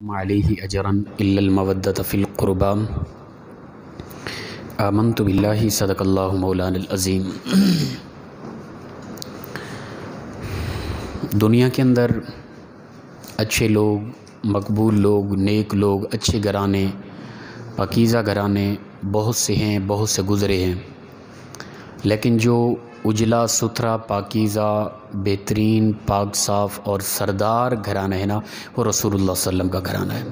علیہ اجرا الا المودۃ فی القربى آمنت باللہ صدق اللہ مولانا العظیم۔ دنیا کے اندر اچھے لوگ، مقبول لوگ، نیک لوگ، اچھے گھرانے، پاکیزہ گھرانے بہت سے ہیں، بہت سے گزرے ہیں، لیکن جو اجلا ستھرا پاکیزہ بہترین پاک صاف اور سردار گھرانہ ہے نا، وہ رسول اللہ صلی اللہ علیہ وسلم کا گھرانہ ہے۔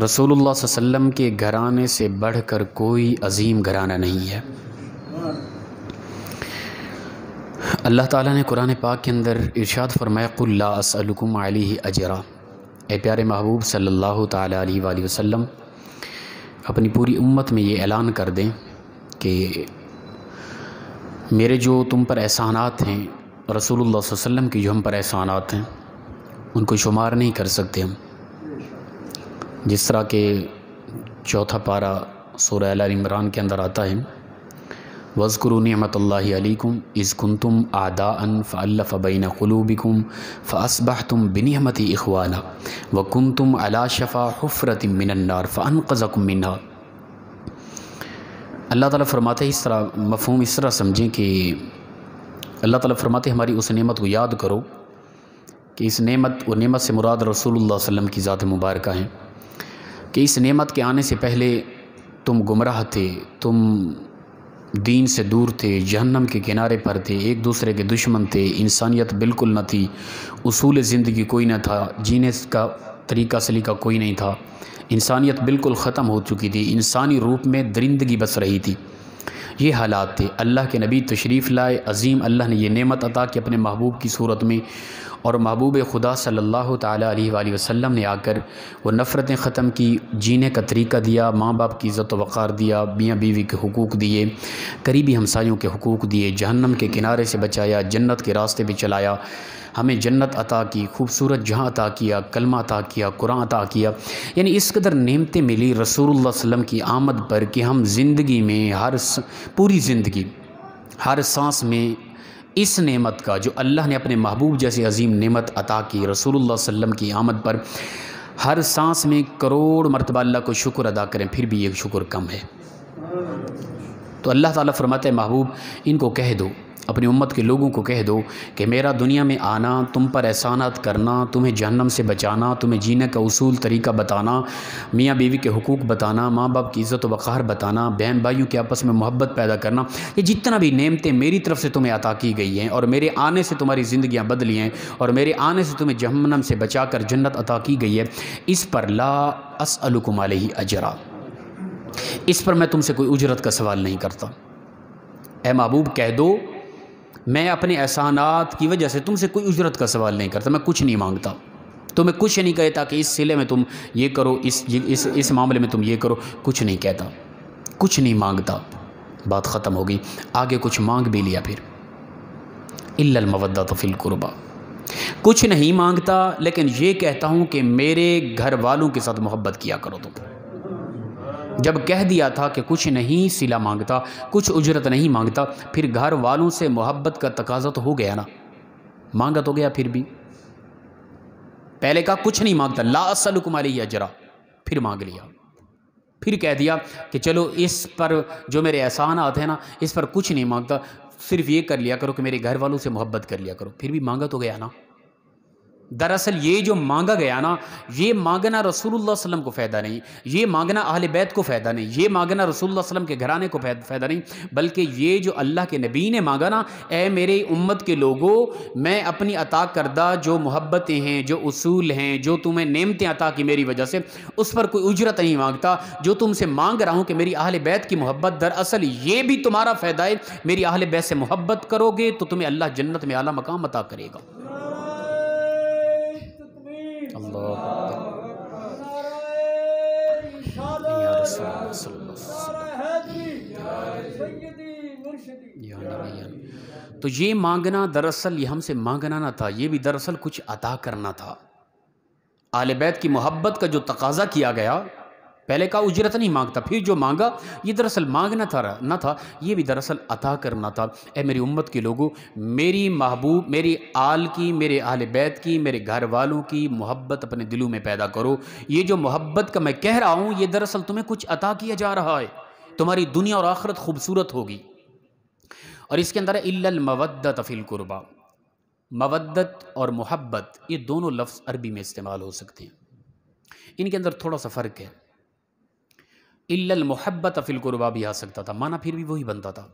رسول اللہ صلی اللہ علیہ وسلم کے گھرانے سے بڑھ کر کوئی عظیم گھرانہ نہیں ہے۔ اللہ تعالیٰ نے قرآن پاک کے اندر ارشاد فرمایا قُلْ لَا أَسْأَلُكُمْ عَلَيْهِ أَجْرًا، اے پیارے محبوب صلی اللہ تعالیٰ علیہ وآلہ وسلم اپنی پوری امت میں یہ اعلان کر دیں کہ میرے جو تم پر احسانات ہیں، رسول اللہ صلی اللہ علیہ وسلم کی جو ہم پر احسانات ہیں، ان کو شمار نہیں کر سکتے ہم۔ جس طرح کہ چوتھا پارہ سورہ آل عمران کے اندر آتا ہے وَاذْكُرُوا نِعْمَةَ اللَّهِ عَلَيْكُمْ إِذْ كُنْتُمْ أَعْدَاءً فَأَلَّفَ بَيْنَ قُلُوبِكُمْ فَأَصْبَحْتُمْ بِنِعْمَتِهِ إِخْوَانًا وَكُنْتُمْ عَلَى شَفَا حُفْرَةٍ مِّنَ النَّارِ فَأَنْقَذَكُم مِّنْهَا۔ اللہ تعالیٰ فرماتے ہیں، اس طرح مفہوم اس طرح سمجھیں کہ اللہ تعالیٰ فرماتے ہیں ہماری اس نعمت کو یاد کرو کہ اس نعمت و نعمت سے مراد رسول اللہ صلی اللہ علیہ وسلم کی ذات مبارکہ ہیں کہ اس نعمت کے آنے سے پہلے تم گمراہ تھے، تم دین سے دور تھے، جہنم کے کنارے پر تھے، ایک دوسرے کے دشمن تھے، انسانیت بالکل نہ تھی، اصول زندگی کوئی نہ تھا، جینے کا طریقہ سلیقہ کوئی نہیں تھا، انسانیت بالکل ختم ہو چکی تھی، انسانی روپ میں درندگی بس رہی تھی۔ یہ حالات تھے، اللہ کے نبی تشریف لائے، عظیم اللہ نے یہ نعمت عطا کی اپنے محبوب کی صورت میں، اور محبوب خدا صلی اللہ تعالیٰ علیہ وآلہ وسلم نے آ کر وہ نفرتیں ختم کی، جینے کا طریقہ دیا، ماں باپ کی عزت و وقار دیا، میاں بیوی کے حقوق دیے، قریبی ہمسایوں کے حقوق دیے، جہنم کے کنارے سے بچایا، جنت کے راستے پہ چلایا، ہمیں جنت عطا کی، خوبصورت جہاں عطا کیا، کلمہ عطا کیا، قرآن عطا کیا، یعنی اس قدر نعمتیں ملی رسول اللہ صلی اللہ علیہ وسلم کی آمد پر کہ ہم زندگی میں پوری زندگی ہر سانس میں اس نعمت کا جو اللہ نے اپنے محبوب جیسے عظیم نعمت عطا کی رسول اللہ صلی اللہ علیہ وسلم کی آمد پر، ہر سانس میں کروڑ مرتبہ اللہ کو شکر ادا کریں، پھر بھی یہ شکر کم ہے۔ تو اللہ تعالیٰ فرماتے ہیں محبوب ان کو کہہ دو، اپنی امت کے لوگوں کو کہہ دو کہ میرا دنیا میں آنا، تم پر احسانات کرنا، تمہیں جہنم سے بچانا، تمہیں جینے کا اصول طریقہ بتانا، میاں بیوی کے حقوق بتانا، ماں باپ کی عزت و وقار بتانا، بہن بھائیوں کے آپس میں محبت پیدا کرنا، یہ جتنا بھی نعمتیں میری طرف سے تمہیں عطا کی گئی ہیں اور میرے آنے سے تمہاری زندگیاں بدلی ہیں اور میرے آنے سے تمہیں جہنم سے بچا کر جنت عطا کی گئی ہے، اس پر لا اسألکم علیہ اجرا، اس پر میں تم سے کوئی اجرت کا سوال نہیں کرتا۔ اے محبوب کہہ دو میں اپنے احسانات کی وجہ سے تم سے کوئی اجرت کا سوال نہیں کرتا، میں کچھ نہیں مانگتا، تمہیں کچھ نہیں کہتا کہ اس صلے میں تم یہ کرو، اس معاملے میں تم یہ کرو، کچھ نہیں کہتا، کچھ نہیں مانگتا، بات ختم ہو گئی۔ آگے کچھ مانگ بھی لیا پھر الا المودۃ فی القربى، کچھ نہیں مانگتا لیکن یہ کہتا ہوں کہ میرے گھر والوں کے ساتھ محبت کیا کرو تم۔ جب کہہ دیا تھا کہ کچھ نہیں صلہ مانگتا، کچھ اجرت نہیں مانگتا، پھر گھر والوں سے محبت کا تقاضا تو ہو گیا نا، مانگا تو گیا، پھر بھی پہلے کہا کچھ نہیں مانگتا لا اسألکم علیہ اجرا، پھر مانگ لیا، پھر کہہ دیا کہ چلو اس پر جو میرے احسانات ہیں نا اس پر کچھ نہیں مانگتا، صرف یہ کر لیا کرو کہ میرے گھر والوں سے محبت کر لیا کرو، پھر بھی مانگا تو گیا نا۔ دراصل یہ جو مانگا گیا نا، یہ مانگنا رسول اللہ صلی اللہ علیہ وسلم کو فائدہ نہیں، یہ مانگنا اہل بیت کو فائدہ نہیں، یہ مانگنا رسول اللہ صلی اللہ علیہ وسلم کے گھرانے کو فائدہ نہیں، بلکہ یہ جو اللہ کے نبی نے مانگا نا، اے میرے امت کے لوگوں، میں اپنی عطا کردہ جو محبتیں ہیں، جو اصول ہیں، جو تمہیں نعمتیں عطا کی میری وجہ سے، اس پر کوئی اجرت نہیں مانگتا، جو تم سے مانگ رہا ہوں کہ میری اہل بیت کی محبت، دراصل یہ بھی تمہارا فائدہ ہے، میری اہل بیت سے محبت کرو گے تو تمہیں اللہ جنت میں اعلیٰ مقام عطا کرے گا۔ تو یہ مانگنا دراصل یہ ہم سے مانگنا نہ تھا، یہ بھی دراصل کچھ عطا کرنا تھا۔ اہل بیت کی محبت کا جو تقاضا کیا گیا پہلے کا اجرت نہیں مانگتا، پھر جو مانگا یہ دراصل مانگنا نہ تھا، یہ بھی دراصل عطا کرنا تھا۔ اے میری امت کے لوگوں، میری محبوب، میری آل کی، میرے اہل بیت کی، میرے گھر والوں کی محبت اپنے دلوں میں پیدا کرو۔ یہ جو محبت کا میں کہہ رہا ہوں، یہ دراصل تمہیں کچھ عطا کیا جا رہا ہے، تمہاری دنیا اور آخرت خوبصورت ہوگی۔ اور اس کے اندر ہے الا المودۃ فی القربی، مودت اور محبت یہ دونوں لفظ عربی میں استعمال ہو سکتے ہیں، ان کے اندر تھوڑا سا فرق ہے۔ الا المحبۃ فی القربی بھی آ سکتا تھا، معنی پھر بھی وہی بنتا تھا،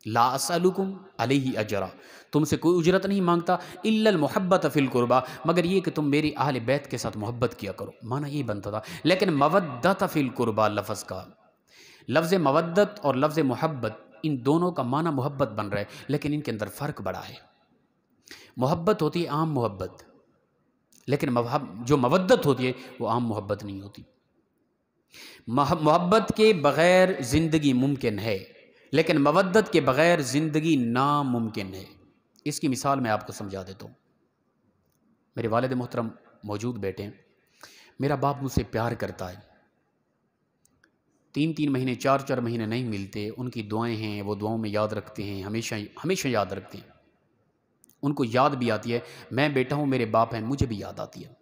لا اسألکم علیہ اجرا، تم سے کوئی اجرت نہیں مانگتا، الا المحبۃ فی القربی، مگر یہ کہ تم میری اہل بیت کے ساتھ محبت کیا کرو، معنی یہ بنتا تھا۔ لیکن مودۃ فی القربی لفظ کا، لفظ مودت اور لفظ محبت ان دونوں کا معنی محبت بن رہا ہے، لیکن ان کے اندر فرق بڑا ہے۔ محبت ہوتی ہے عام محبت، لیکن جو مودت ہوتی ہے وہ عام محبت نہیں ہوتی۔ محبت کے بغیر زندگی ممکن ہے، لیکن مودت کے بغیر زندگی ناممکن ہے۔ اس کی مثال میں آپ کو سمجھا دیتا ہوں۔ میرے والد محترم موجود بیٹھے ہیں، میرا باپ مجھ سے پیار کرتا ہے، 3 مہینے 4 مہینے نہیں ملتے، ان کی دعائیں ہیں، وہ دعاؤں میں یاد رکھتے ہیں، ہمیشہ یاد رکھتے ہیں، ان کو یاد بھی آتی ہے، میں بیٹا ہوں، میرے باپ ہیں، مجھے بھی یاد آتی ہے،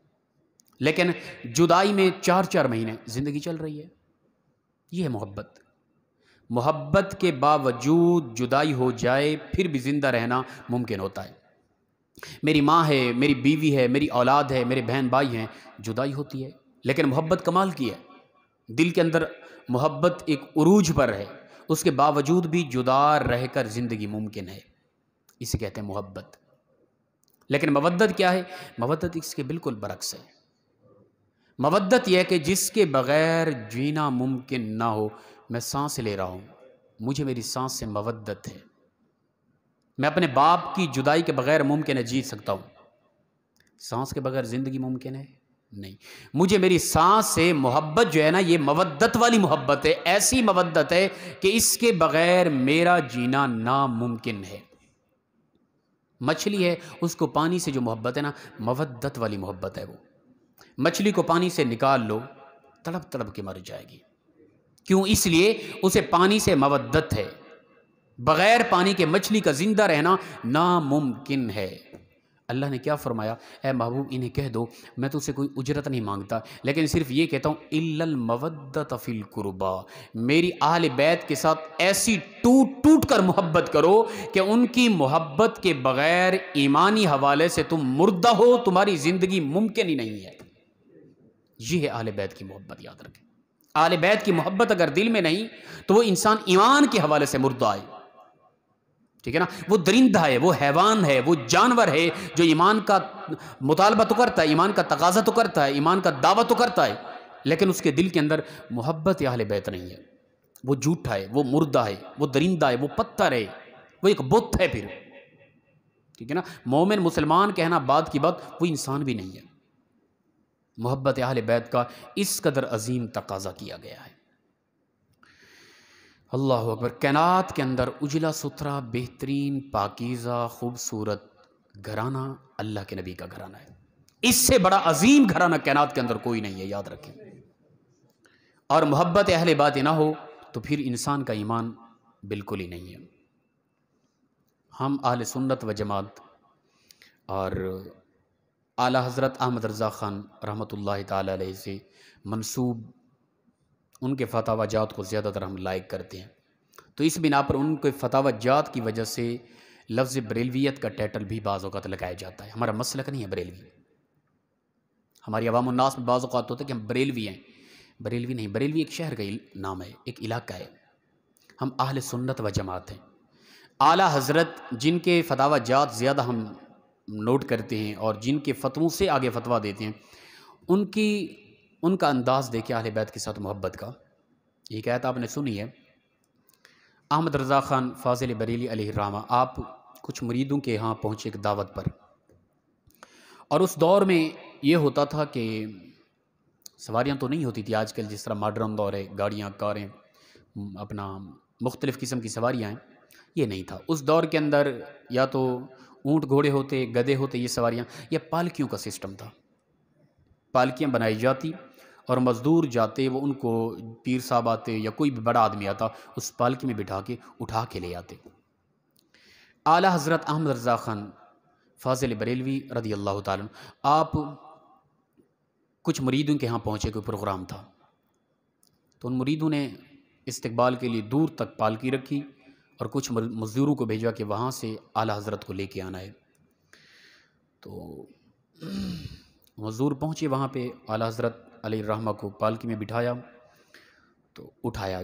لیکن جدائی میں 4 مہینے زندگی چل رہی ہے۔ یہ ہے محبت۔ محبت کے باوجود جدائی ہو جائے پھر بھی زندہ رہنا ممکن ہوتا ہے۔ میری ماں ہے، میری بیوی ہے، میری اولاد ہے، میرے بہن بھائی ہیں، جدائی ہوتی ہے، لیکن محبت کمال کی ہے، دل کے اندر محبت ایک عروج پر ہے، اس کے باوجود بھی جدا رہ کر زندگی ممکن ہے، اسے کہتے ہیں محبت۔ لیکن مودت کیا ہے؟ مودت اس کے بالکل برعکس ہے۔ مودت یہ ہے کہ جس کے بغیر جینا ممکن نہ ہو، میں سانس لے رہا ہوں، مجھے میری سانس سے مودت ہے، میں اپنے باپ کی جدائی کے بغیر ممکن ہے جی سکتا ہوں، سانس کے بغیر زندگی ممکن ہے نہیں، مجھے میری سانس سے محبت جو ہے نا، یہ مودت والی محبت ہے، ایسی مودت ہے کہ اس کے بغیر میرا جینا ناممکن ہے۔ مچھلی ہے، اس کو پانی سے جو محبت ہے نا، مودت والی محبت ہے، وہ مچھلی کو پانی سے نکال لو، تڑپ تڑپ کے مر جائے گی، کیوں؟ اس لیے اسے پانی سے مودت ہے، بغیر پانی کے مچھلی کا زندہ رہنا ناممکن ہے۔ اللہ نے کیا فرمایا؟ اے محبوب انہیں کہہ دو میں تو اسے کوئی اجرت نہیں مانگتا، لیکن صرف یہ کہتا ہوں الا المودۃ فی القربی، میری اہل بیت کے ساتھ ایسی ٹوٹ کر محبت کرو کہ ان کی محبت کے بغیر ایمانی حوالے سے تم مردہ ہو، تمہاری زندگی ممکن ہی نہیں ہے۔ یہ ہے اہل بیت کی محبت، یاد رکھیں۔ اہل بیت کی محبت اگر دل میں نہیں تو وہ انسان ایمان کے حوالے سے مردہ ہے، ٹھیک ہے نا؟ وہ درندہ ہے، وہ حیوان ہے، وہ جانور ہے جو ایمان کا مطالبہ تو کرتا ہے، ایمان کا تقاضا تو کرتا ہے، ایمان کا دعویٰ تو کرتا ہے، لیکن اس کے دل کے اندر محبت اہل بیت نہیں ہے، وہ جھوٹا ہے، وہ مردہ ہے، وہ درندہ ہے، وہ پتھر ہے، وہ ایک بت ہے، پھر ٹھیک ہے نا؟ مومن مسلمان کہنا بعد کی بات، وہ انسان بھی نہیں ہے۔ محبت اہل بیت کا اس قدر عظیم تقاضا کیا گیا ہے۔ اللہ اکبر۔ کائنات کے اندر اجلا ستھرا بہترین پاکیزہ خوبصورت گھرانہ اللہ کے نبی کا گھرانہ ہے، اس سے بڑا عظیم گھرانہ کائنات کے اندر کوئی نہیں ہے، یاد رکھیں۔ اور محبت اہل بیت نہ ہو تو پھر انسان کا ایمان بالکل ہی نہیں ہے۔ ہم اہل سنت و جماعت اور اعلیٰ حضرت احمد رضا خان رحمۃ اللہ تعالی علیہ سے منسوب ان کے فتاوی جات کو زیادہ تر ہم لائق کرتے ہیں، تو اس بنا پر ان کے فتاوی جات کی وجہ سے لفظ بریلویت کا ٹائٹل بھی بعض اوقات لگایا جاتا ہے۔ ہمارا مسلک نہیں ہے بریلوی، ہماری عوام الناس میں بعض اوقات ہوتا ہے کہ ہم بریلوی ہیں، بریلوی نہیں، بریلوی ایک شہر کا نام ہے، ایک علاقہ ہے، ہم اہل سنت و جماعت ہیں۔ اعلیٰ حضرت جن کے فتاوی جات زیادہ ہم نوٹ کرتے ہیں اور جن کے فتووں سے آگے فتویٰ دیتے ہیں، ان کا انداز دیکھیں اہل بیت کے ساتھ محبت کا۔ ایک آیت آپ نے سنی ہے، احمد رضا خان فاضل بریلی علیہ الرحمہ، آپ کچھ مریدوں کے ہاں پہنچے ایک دعوت پر، اور اس دور میں یہ ہوتا تھا کہ سواریاں تو نہیں ہوتی تھی آج کل جس طرح ماڈرن دور ہے، گاڑیاں کاریں اپنا مختلف قسم کی سواریاں ہیں، یہ نہیں تھا۔ اس دور کے اندر یا تو اونٹ گھوڑے ہوتے، گدھے ہوتے، یہ سواریاں، یہ پالکیوں کا سسٹم تھا، پالکیاں بنائی جاتی اور مزدور جاتے وہ ان کو پیر صاحب آتے یا کوئی بھی بڑا آدمی آتا اس پالکی میں بٹھا کے اٹھا کے لے آتے۔ اعلیٰ حضرت احمد رضا خان فاضل بریلوی رضی اللہ تعالیٰ عنہ، آپ کچھ مریدوں کے یہاں پہنچے، کوئی پروگرام تھا، تو ان مریدوں نے استقبال کے لیے دور تک پالکی رکھی اور کچھ مزدوروں کو بھیجا کہ وہاں سے اعلیٰ حضرت کو لے کے آنا ہے۔ تو مزدور پہنچے وہاں پہ، اعلیٰ حضرت علیہ الرحمہ کو پالکی میں بٹھایا تو اٹھایا،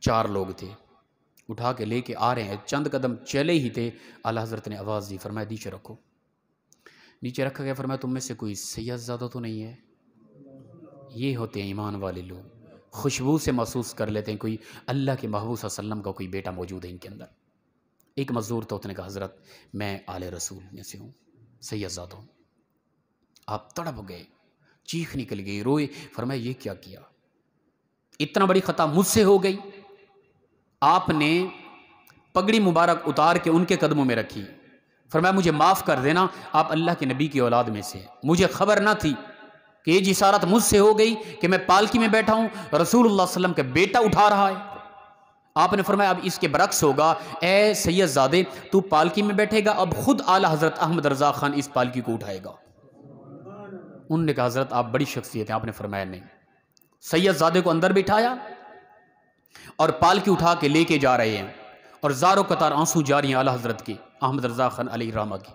4 لوگ تھے، اٹھا کے لے کے آ رہے ہیں، چند قدم چلے ہی تھے اعلیٰ حضرت نے آواز دی، فرمایا نیچے رکھو۔ نیچے رکھا گیا، فرمایا تم میں سے کوئی سید زادہ تو نہیں ہے؟ یہ ہوتے ہیں ایمان والے لوگ، خوشبو سے محسوس کر لیتے ہیں کوئی اللہ کے محبوب صلی اللہ علیہ وسلم کا کوئی بیٹا موجود ہے ان کے اندر۔ ایک مزدور تو اس نے کہا حضرت میں آل رسول میں سے ہوں، سید زادہ ہوں۔ آپ تڑپ گئے، چیخ نکل گئی، روئے، فرمایا یہ کیا کیا، اتنا بڑی خطا مجھ سے ہو گئی۔ آپ نے پگڑی مبارک اتار کے ان کے قدموں میں رکھی، فرمایا مجھے معاف کر دینا، آپ اللہ کے نبی کی اولاد میں سے، مجھے خبر نہ تھی کہ یہ جسارت مجھ سے ہو گئی کہ میں پالکی میں بیٹھا ہوں، رسول اللہ صلی اللہ علیہ وسلم کا بیٹا اٹھا رہا ہے۔ آپ نے فرمایا اب اس کے برعکس ہوگا، اے سید زادے تو پالکی میں بیٹھے گا، اب خود اعلیٰ حضرت احمد رضا خان اس پالکی کو اٹھائے گا۔ انہوں نے کہا حضرت آپ بڑی شخصیت ہیں، آپ نے فرمایا نہیں۔ سید زادے کو اندر بٹھایا اور پالکی اٹھا کے لے کے جا رہے ہیں، اور زاروں قطار آنسو جاری ہیں اعلیٰ حضرت کے، احمد رضا خان علیہ الرحمہ کی،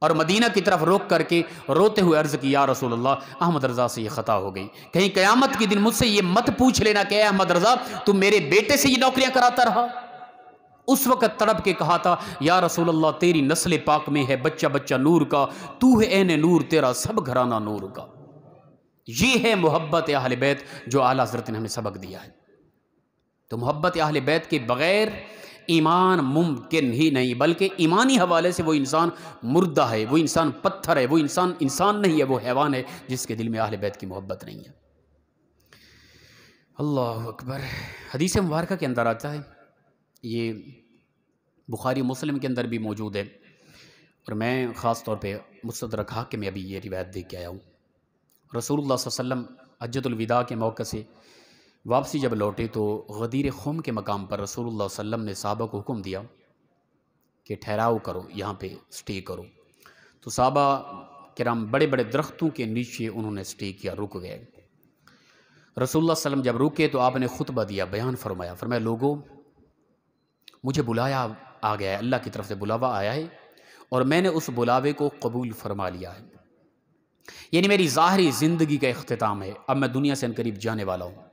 اور مدینہ کی طرف روک کر کے روتے ہوئے عرض کی یا رسول اللہ احمد رضا سے یہ خطا ہو گئی، کہیں قیامت کے دن مجھ سے یہ مت پوچھ لینا کہ اے احمد رضا تم میرے بیٹے سے یہ نوکریاں کراتا رہا۔ اس وقت تڑپ کے کہا تھا یا رسول اللہ تیری نسل پاک میں ہے بچہ بچہ نور کا، تو ہے عین نور تیرا سب گھرانہ نور کا۔ یہ ہے محبت اہل بیت جو اعلیٰ حضرت نے ہمیں سبق دیا ہے۔ تو محبت اہل بیت کے بغیر ایمان ممکن ہی نہیں، بلکہ ایمانی حوالے سے وہ انسان مردہ ہے، وہ انسان پتھر ہے، وہ انسان نہیں ہے، وہ حیوان ہے جس کے دل میں اہل بیت کی محبت نہیں ہے۔ اللہ اکبر۔ حدیث مبارکہ کے اندر آتا ہے، یہ بخاری مسلم کے اندر بھی موجود ہے، اور میں خاص طور پہ مستدرک حاکم میں ابھی یہ روایت دیکھ کے آیا ہوں۔ رسول اللہ صلی اللہ علیہ وسلم حجۃ الوداع کے موقع سے واپسی جب لوٹے تو غدیر خم کے مقام پر رسول اللہ صلی اللہ علیہ وسلم نے صحابہ کو حکم دیا کہ ٹھہراؤ کرو، یہاں پہ سٹے کرو۔ تو صحابہ کرام بڑے بڑے درختوں کے نیچے انہوں نے سٹے کیا، رک گئے۔ رسول اللہ صلی اللہ علیہ وسلم جب رکے تو آپ نے خطبہ دیا، بیان فرمایا، فرمایا لوگوں مجھے بلایا آ گیا ہے، اللہ کی طرف سے بلاوا آیا ہے، اور میں نے اس بلاوے کو قبول فرما لیا ہے، یعنی میری ظاہری زندگی کا اختتام ہے، اب میں دنیا سے انقریب جانے والا ہوں۔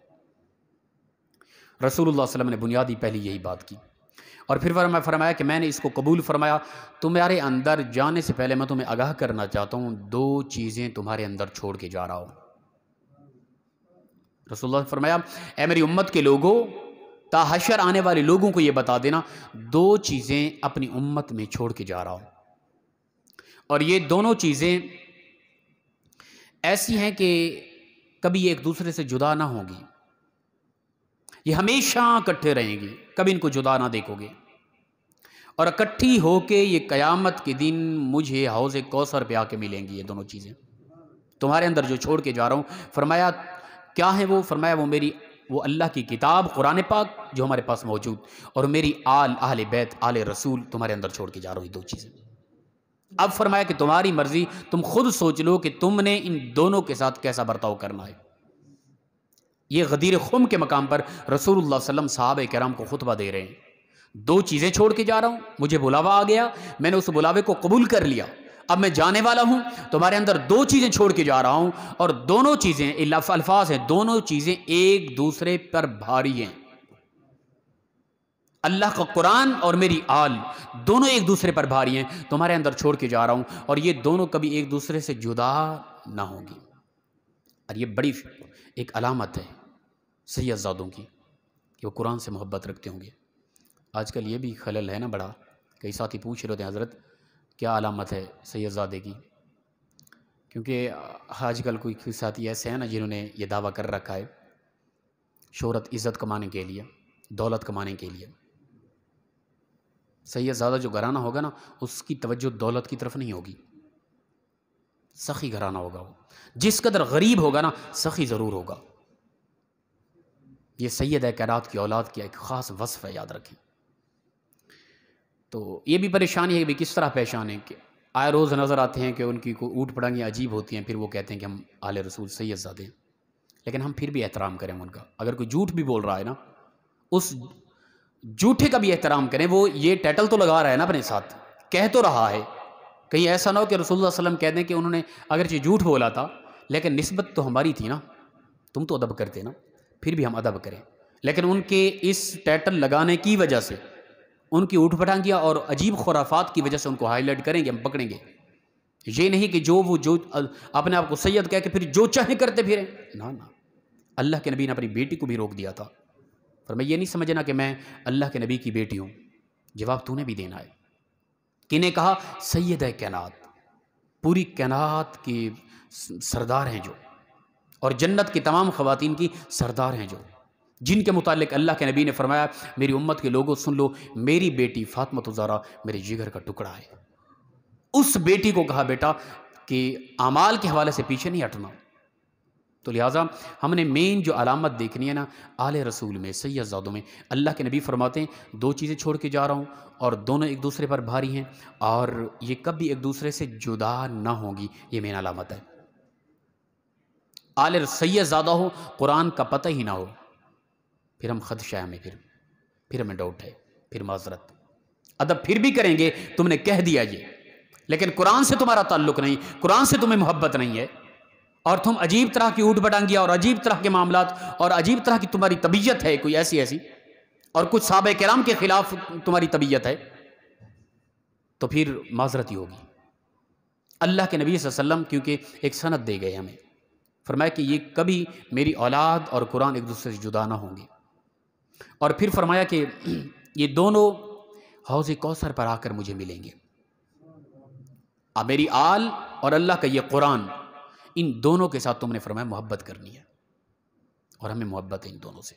رسول اللہ صلی اللہ علیہ وسلم نے بنیادی پہلی یہی بات کی، اور پھر فرمایا کہ میں نے اس کو قبول فرمایا، تمہارے اندر جانے سے پہلے میں تمہیں آگاہ کرنا چاہتا ہوں 2 چیزیں تمہارے اندر چھوڑ کے جا رہا ہوں۔ رسول اللہ نے فرمایا اے میری امت کے لوگوں، تا حشر آنے والے لوگوں کو یہ بتا دینا 2 چیزیں اپنی امت میں چھوڑ کے جا رہا ہوں، اور یہ دونوں چیزیں ایسی ہیں کہ کبھی ایک دوسرے سے جدا نہ ہوں گی، یہ ہمیشہ اکٹھے رہیں گی، کبھی ان کو جدا نہ دیکھو گے، اور اکٹھی ہو کے یہ قیامت کے دن مجھے حوض کوثر پہ آ کے ملیں گی۔ یہ دونوں چیزیں تمہارے اندر جو چھوڑ کے جا رہا ہوں، فرمایا کیا ہے وہ؟ فرمایا وہ اللہ کی کتاب قرآن پاک جو ہمارے پاس موجود، اور میری اہل بیت آل رسول تمہارے اندر چھوڑ کے جا رہا ہوں، یہ 2 چیزیں۔ اب فرمایا کہ تمہاری مرضی، تم خود سوچ لو کہ تم نے ان دونوں کے ساتھ کیسا برتاؤ کرنا ہے۔ یہ غدیر خم کے مقام پر رسول اللہ صلی اللہ علیہ وسلم صحابہ کرام کو خطبہ دے رہے ہیں، 2 چیزیں چھوڑ کے جا رہا ہوں، مجھے بلاوا آ گیا، میں نے اس بلاوے کو قبول کر لیا، اب میں جانے والا ہوں، تمہارے اندر 2 چیزیں چھوڑ کے جا رہا ہوں، اور دونوں چیزیں الفاظ ہیں، دونوں چیزیں ایک دوسرے پر بھاری ہیں۔ اللہ کا قرآن اور میری آل دونوں ایک دوسرے پر بھاری ہیں، تمہارے اندر چھوڑ کے جا رہا ہوں، اور یہ دونوں کبھی ایک دوسرے سے جدا نہ ہوں گی۔ اور یہ بڑی ایک علامت ہے سید زادوں کی کہ وہ قرآن سے محبت رکھتے ہوں گے۔ آج کل یہ بھی خلل ہے نا بڑا، کئی ساتھی پوچھ رہے ہوتے ہیں حضرت کیا علامت ہے سید زادے کی، کیونکہ آج کل کوئی ساتھی ایسے ہیں نا جنہوں نے یہ دعویٰ کر رکھا ہے شہرت عزت کمانے کے لیے، دولت کمانے کے لیے۔ سید زادہ جو گھرانہ ہوگا نا، اس کی توجہ دولت کی طرف نہیں ہوگی، سخی گھرانہ ہوگا وہ، جس قدر غریب ہوگا نا سخی ضرور ہوگا۔ یہ سید کائنات کی اولاد کی ایک خاص وصف ہے، یاد رکھیں۔ تو یہ بھی پریشانی ہے کہ کس طرح پیش آنے کہ آئے روز نظر آتے ہیں کہ ان کی کوئی اوٹ پڑنگیاں عجیب ہوتی ہیں، پھر وہ کہتے ہیں کہ ہم آل رسول سید زادے ہیں، لیکن ہم پھر بھی احترام کریں ان کا۔ اگر کوئی جھوٹ بھی بول رہا ہے نا، اس جھوٹے کا بھی احترام کریں۔ وہ یہ ٹائٹل تو لگا رہا ہے نا اپنے ساتھ، کہہ تو رہا ہے، کہیں ایسا نہ ہو کہ رسول اللہ صلی اللہ علیہ وسلم کہہ دیں کہ انہوں نے اگرچہ جھوٹ بولا تھا لیکن نسبت تو ہماری تھی نا، تم تو ادب کرتے نا، پھر بھی ہم ادب کریں۔ لیکن ان کے اس ٹائٹل لگانے کی وجہ سے، ان کی اوٹ پٹانگیاں اور عجیب خرافات کی وجہ سے ان کو ہائی لائٹ کریں گے، ہم پکڑیں گے۔ یہ نہیں کہ جو اپنے آپ کو سید کہہ کے پھر جو چاہیں کرتے پھریں، نہ۔ اللہ کے نبی نے اپنی بیٹی کو بھی روک دیا تھا، فرمایا یہ نہیں سمجھنا کہ میں اللہ کے نبی کی بیٹی ہوں، جواب تو نے بھی دینا ہے۔ کنہیں کہا سید کائنات، پوری کائنات کی سردار ہیں جو، اور جنت کی تمام خواتین کی سردار ہیں جو، جن کے متعلق اللہ کے نبی نے فرمایا میری امت کے لوگوں سن لو، میری بیٹی فاطمہ الزہرا میرے جگر کا ٹکڑا ہے۔ اس بیٹی کو کہا بیٹا کہ اعمال کے حوالے سے پیچھے نہیں ہٹنا۔ تو لہٰذا ہم نے مین جو علامت دیکھنی ہے نا آل رسول میں، سید زادوں میں، اللہ کے نبی فرماتے ہیں دو چیزیں چھوڑ کے جا رہا ہوں اور دونوں ایک دوسرے پر بھاری ہیں اور یہ کبھی ایک دوسرے سے جدا نہ ہوں گی، یہ مین علامت ہے۔ آل سید زادہ ہو، قرآن کا پتہ ہی نہ ہو، پھر ہم خدشہ ہمیں، پھر ہمیں ڈاؤٹ ہے، پھر معذرت۔ ادب پھر بھی کریں گے، تم نے کہہ دیا یہ، لیکن قرآن سے تمہارا تعلق نہیں، قرآن سے تمہیں محبت نہیں ہے، اور تم عجیب طرح کی اوٹ پٹانگیاں اور عجیب طرح کے معاملات اور عجیب طرح کی تمہاری طبیعت ہے کوئی ایسی اور کچھ صحابہ کرام کے خلاف تمہاری طبیعت ہے، تو پھر معذرت ہی ہوگی۔ اللہ کے نبی صلی اللہ علیہ وسلم کیونکہ ایک سند دے گئے ہمیں، فرمایا کہ یہ کبھی میری اولاد اور قرآن ایک دوسرے سے جدا نہ ہوں گے، اور پھر فرمایا کہ یہ دونوں حوض کوثر پر آ کر مجھے ملیں گے۔ اب میری آل اور اللہ کا یہ قرآن، ان دونوں کے ساتھ تم نے فرمایا محبت کرنی ہے، اور ہمیں محبت ہے ان دونوں سے۔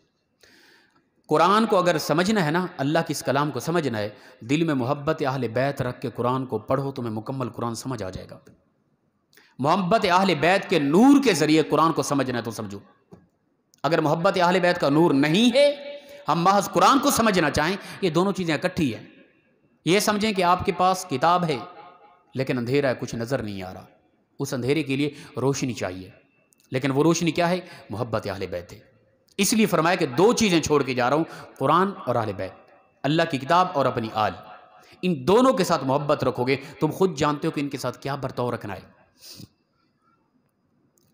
قرآن کو اگر سمجھنا ہے نا، اللہ کی اس کلام کو سمجھنا ہے، دل میں محبت اہل بیت رکھ کے قرآن کو پڑھو، تمہیں مکمل قرآن سمجھ آ جائے گا۔ محبت اہل بیت کے نور کے ذریعے قرآن کو سمجھنا ہے تو سمجھو۔ اگر محبت اہل بیت کا نور نہیں ہے، ہم محض قرآن کو سمجھنا چاہیں، یہ دونوں چیزیں اکٹھی ہیں۔ یہ سمجھیں کہ آپ کے پاس کتاب ہے لیکن اندھیرا ہے، کچھ نظر نہیں آ رہا، اس اندھیرے کے لیے روشنی چاہیے، لیکن وہ روشنی کیا ہے؟ محبت اہل بیت ہے۔ اس لیے فرمایا کہ دو چیزیں چھوڑ کے جا رہا ہوں، قرآن اور اہل بیت، اللہ کی کتاب اور اپنی آل، ان دونوں کے ساتھ محبت رکھو گے، تم خود جانتے ہو کہ ان کے ساتھ کیا برتاؤ رکھنا ہے۔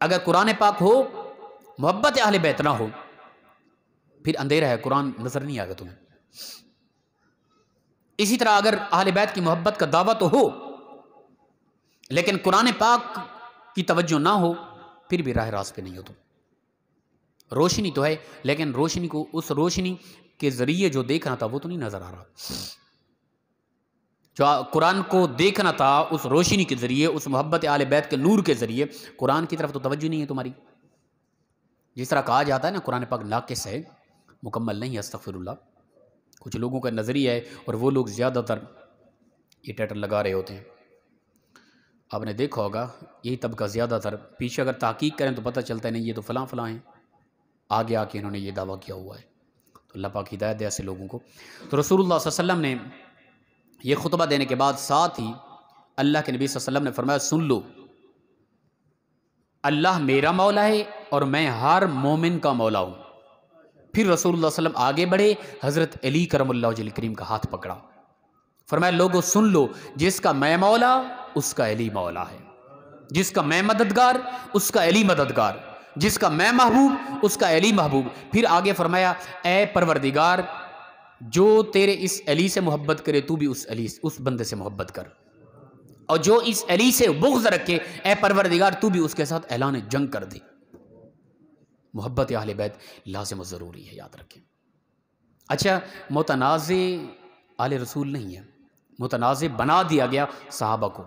اگر قرآن پاک ہو، محبت اہل بیت نہ ہو، پھر اندھیرا ہے، قرآن نظر نہیں آگا تمہیں۔ اسی طرح اگر اہل بیت کی محبت کا دعویٰ تو ہو لیکن قرآن پاک کی توجہ نہ ہو، پھر بھی راہ راست پہ نہیں ہو تم۔ روشنی تو ہے لیکن روشنی کو، اس روشنی کے ذریعے جو دیکھنا تھا وہ تو نہیں نظر آ رہا۔ جو قرآن کو دیکھنا تھا اس روشنی کے ذریعے، اس محبت اہل بیت کے نور کے ذریعے، قرآن کی طرف تو توجہ نہیں ہے تمہاری۔ جس طرح کہا جاتا ہے نا قرآن پاک ناقص ہے، مکمل نہیں ہے، استغفر اللہ، کچھ لوگوں کا نظریہ ہے، اور وہ لوگ زیادہ تر یہ ٹائٹل لگا رہے ہوتے ہیں۔ آپ نے دیکھا ہوگا یہی طبقہ زیادہ تر، پیچھے اگر تحقیق کریں تو پتہ چلتا ہے نہیں یہ تو فلاں فلاں ہیں، آگے آ کے انہوں نے یہ دعویٰ کیا ہوا ہے۔ تو اللہ پاک ہدایت دے ایسے لوگوں کو۔ تو رسول اللہ صلی اللہ علیہ وسلم نے یہ خطبہ دینے کے بعد ساتھ ہی اللہ کے نبی صلی اللہ علیہ وسلم نے فرمایا سن لو، اللہ میرا مولا ہے اور میں ہر مومن کا مولا ہوں۔ پھر رسول اللہ صلی اللہ علیہ وسلم آگے بڑھے، حضرت علی کرم اللہ وجہ کریم کا ہاتھ پکڑا، فرمایا لوگوں سن لو، جس کا میں مولا اس کا علی مولا ہے، جس کا میں مددگار اس کا علی مددگار، جس کا میں محبوب اس کا علی محبوب۔ پھر آگے فرمایا اے پروردگار، جو تیرے اس علی سے محبت کرے تو بھی اس بندے سے محبت کر، اور جو اس علی سے بغض رکھے اے پروردگار تو بھی اس کے ساتھ اعلان جنگ کر دے۔ محبت اہل بیت لازم و ضروری ہے، یاد رکھیں۔ اچھا، متنازع آل رسول نہیں ہے، متنازع بنا دیا گیا صحابہ کو۔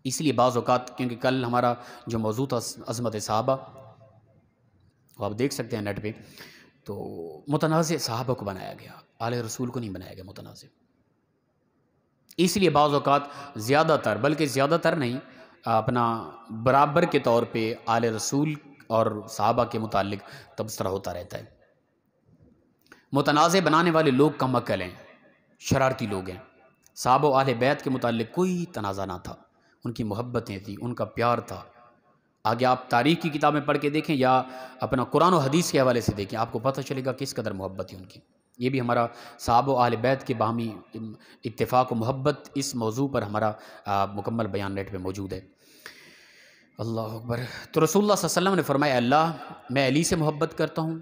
اس لیے بعض اوقات، کیونکہ کل ہمارا جو موضوع تھا عظمت صحابہ، وہ آپ دیکھ سکتے ہیں نیٹ پہ، تو متنازع صحابہ کو بنایا گیا، آل رسول کو نہیں بنایا گیا متنازع۔ اس لیے بعض اوقات زیادہ تر، بلکہ زیادہ تر نہیں، اپنا برابر کے طور پہ آل رسول اور صحابہ کے متعلق تبصرہ ہوتا رہتا ہے۔ متنازع بنانے والے لوگ کم عقل ہیں، شرارتی لوگ ہیں۔ صحابہ و اہل بیت کے متعلق کوئی تنازع نہ تھا، ان کی محبتیں تھیں، ان کا پیار تھا۔ آگے آپ تاریخ کی کتابیں پڑھ کے دیکھیں یا اپنا قرآن و حدیث کے حوالے سے دیکھیں، آپ کو پتہ چلے گا کس قدر محبت ہے ان کی۔ یہ بھی ہمارا صحابہ و اہل بیت کے باہمی اتفاق و محبت، اس موضوع پر ہمارا مکمل بیان نیٹ پہ موجود ہے۔ اللہ اکبر۔ تو رسول اللہ صلی اللہ علیہ وسلم نے فرمایا، اللہ میں علی سے محبت کرتا ہوں،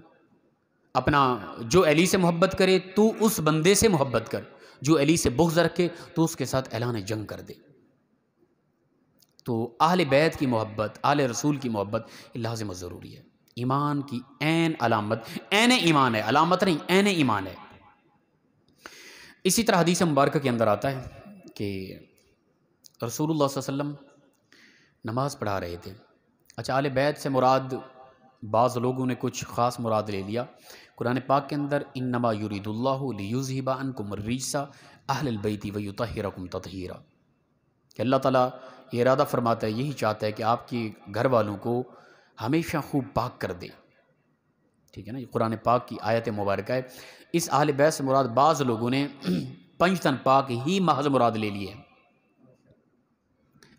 اپنا جو علی سے محبت کرے تو اس بندے سے محبت کر، جو علی سے بغض رکھے تو اس کے ساتھ اعلان جنگ کر دے۔ تو اہل بیت کی محبت، اہل رسول کی محبت یہ لازم و ضروری ہے، ایمان کی عین علامت، عین ایمان ہے، علامت نہیں، عین ایمان ہے۔ اسی طرح حدیث مبارکہ کے اندر آتا ہے کہ رسول اللہ صلی اللہ علیہ وسلم نماز پڑھا رہے تھے۔ اچھا، اہل بیت سے مراد بعض لوگوں نے کچھ خاص مراد لے لیا۔ قرآن پاک کے اندر انما یرید اللہ لیذھب عنکم الرجس اہل البیت ویطہرکم تطہیرا، کہ اللہ تعالیٰ یہ ارادہ فرماتا ہے، یہی چاہتا ہے کہ آپ کے گھر والوں کو ہمیشہ خوب پاک کر دے۔ ٹھیک ہے نا، یہ قرآن پاک کی آیت مبارکہ ہے۔ اس اہل بیت سے مراد بعض لوگوں نے پنجتن پاک ہی محض مراد لے لیے،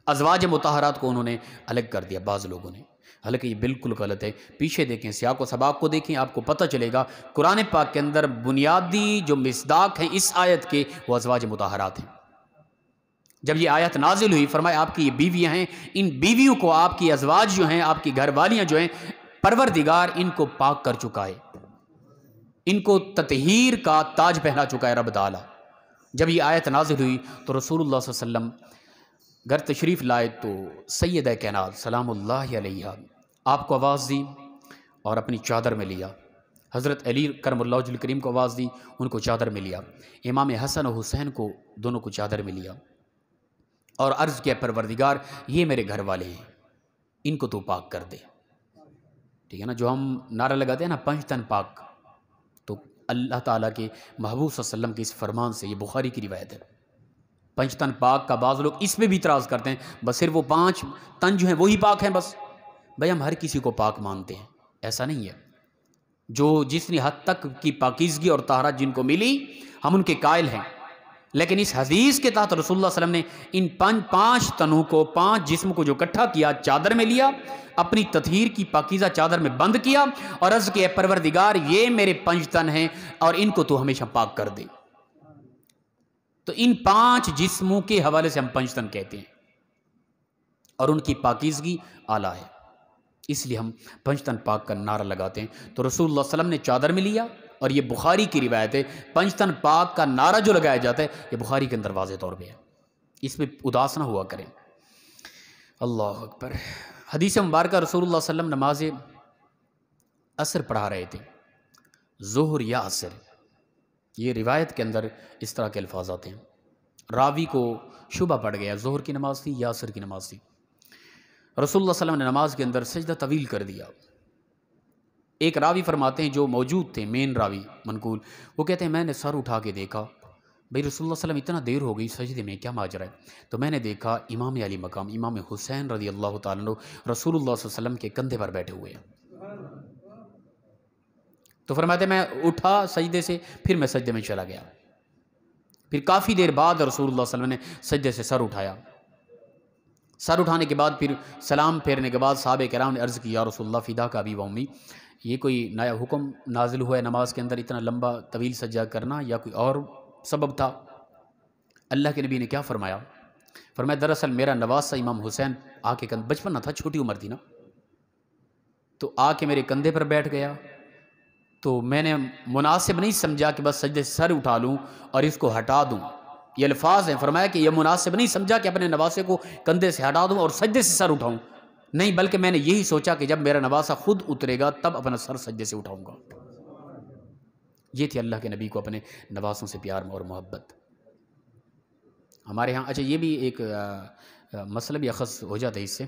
ازواج مطہرات کو انہوں نے الگ کر دیا بعض لوگوں نے، حالانکہ یہ بالکل غلط ہے۔ پیچھے دیکھیں، سیاق و سباق کو دیکھیں، آپ کو پتہ چلے گا قرآن پاک کے اندر بنیادی جو مصداق ہیں اس آیت کے، وہ ازواج مطہرات ہیں۔ جب یہ آیت نازل ہوئی، فرمایا آپ کی یہ بیویاں ہیں، ان بیویوں کو آپ کی ازواج جو ہیں، آپ کی گھر والیاں جو ہیں، پروردگار ان کو پاک کر چکا ہے، ان کو تطہیر کا تاج پہنا چکا ہے رب تعالیٰ۔ جب یہ آیت نازل ہوئی تو رسول اللہ صلی اللہ علیہ وسلم گھر تشریف لائے تو سیدہ کائنات سلام اللہ علیہا آپ کو آواز دی اور اپنی چادر میں لیا۔ حضرت علی کرم اللہ وجہ الکریم کو آواز دی، ان کو چادر میں لیا۔ امام حسن و حسین کو، دونوں کو چادر میں لیا اور عرض کیا، پروردگار یہ میرے گھر والے ہیں، ان کو تو پاک کر دے۔ ٹھیک ہے نا، جو ہم نعرہ لگاتے ہیں نا پنجتن پاک، تو اللہ تعالیٰ کے محبوب صلی اللہ علیہ وسلم کے اس فرمان سے، یہ بخاری کی روایت ہے، پنجتن پاک کا بعض لوگ اس میں بھی اعتراض کرتے ہیں، بس صرف وہ 5 تن جو ہیں وہی پاک ہیں بس۔ بھائی ہم ہر کسی کو پاک مانتے ہیں، ایسا نہیں ہے۔ جو جتنی حد تک کی پاکیزگی اور طہارت جن کو ملی ہم ان کے قائل ہیں، لیکن اس حدیث کے تحت رسول اللہ صلی اللہ علیہ وسلم نے ان 5 تنوں کو، 5 جسم کو جو اکٹھا کیا، چادر میں لیا، اپنی تطہیر کی پاکیزہ چادر میں بند کیا اور عرض کیا، پروردگار یہ میرے 5 تن ہیں اور ان کو تو ہمیشہ پاک کر دے۔ تو ان 5 جسموں کے حوالے سے ہم پنجتن کہتے ہیں اور ان کی پاکیزگی اعلیٰ ہے، اس لیے ہم پنجتن پاک کا نعرہ لگاتے ہیں۔ تو رسول اللہ صلی اللہ علیہ وسلم نے چادر میں لیا، اور یہ بخاری کی روایت ہے، پنجتن پاک کا نعرہ جو لگایا جاتا ہے یہ بخاری کے اندر واضح طور پہ ہے، اس میں اداس نہ ہوا کریں۔ اللہ اکبر۔ حدیث مبارکہ رسول اللہ صلی اللہ علیہ وسلم نماز عصر پڑھا رہے تھے، ظہر یا عصر، یہ روایت کے اندر اس طرح کے الفاظ آتے ہیں۔ راوی کو شبہ پڑ گیا ظہر کی نماز تھی یا عصر کی نماز تھی۔ رسول اللہ صلی اللہ علیہ وسلم نے نماز کے اندر سجدہ طویل کر دیا۔ ایک راوی فرماتے ہیں جو موجود تھے، مین راوی منقول، وہ کہتے ہیں میں نے سر اٹھا کے دیکھا، بھئی رسول اللہ صلی اللہ علیہ وسلم اتنا دیر ہو گئی سجدے میں، کیا ماجرا ہے؟ تو میں نے دیکھا امام علی مقام، امام حسین رضی اللہ تعالیٰ عنہ رسول اللہ صلی اللہ علیہ وسلم کے کندھے پر بیٹھے ہوئے ہیں۔ تو فرماتے ہیں میں اٹھا سجدے سے، پھر میں سجدے میں چلا گیا، پھر کافی دیر بعد رسول اللہ صلی اللہ علیہ وسلم نے سجدے سے سر اٹھایا۔ سر اٹھانے کے بعد پھر سلام پھیرنے کے بعد صحابہ کرام نے عرض کی، یا رسول اللہ فدا کا ابی و امی، یہ کوئی نیا حکم نازل ہوا ہے نماز کے اندر اتنا لمبا طویل سجدہ کرنا، یا کوئی اور سبب تھا؟ اللہ کے نبی نے کیا فرمایا؟ فرمایا دراصل میرا نواسہ امام حسین آ کے بچپن نہ تھا، چھوٹی عمر تھی نا، تو آ کے میرے کندھے پر بیٹھ گیا، تو میں نے مناسب نہیں سمجھا کہ بس سجدے سے سر اٹھا لوں اور اس کو ہٹا دوں، یہ الفاظ ہیں۔ فرمایا کہ یہ مناسب نہیں سمجھا کہ اپنے نواسے کو کندھے سے ہٹا دوں اور سجدے سے سر اٹھاؤں، نہیں، بلکہ میں نے یہی سوچا کہ جب میرا نواسہ خود اترے گا تب اپنا سر سجدے سے اٹھاؤں گا۔ یہ تھی اللہ کے نبی کو اپنے نواسوں سے پیار اور محبت۔ ہمارے ہاں اچھا یہ بھی ایک مسئلہ بھی اخذ ہو جاتا ہے اس سے،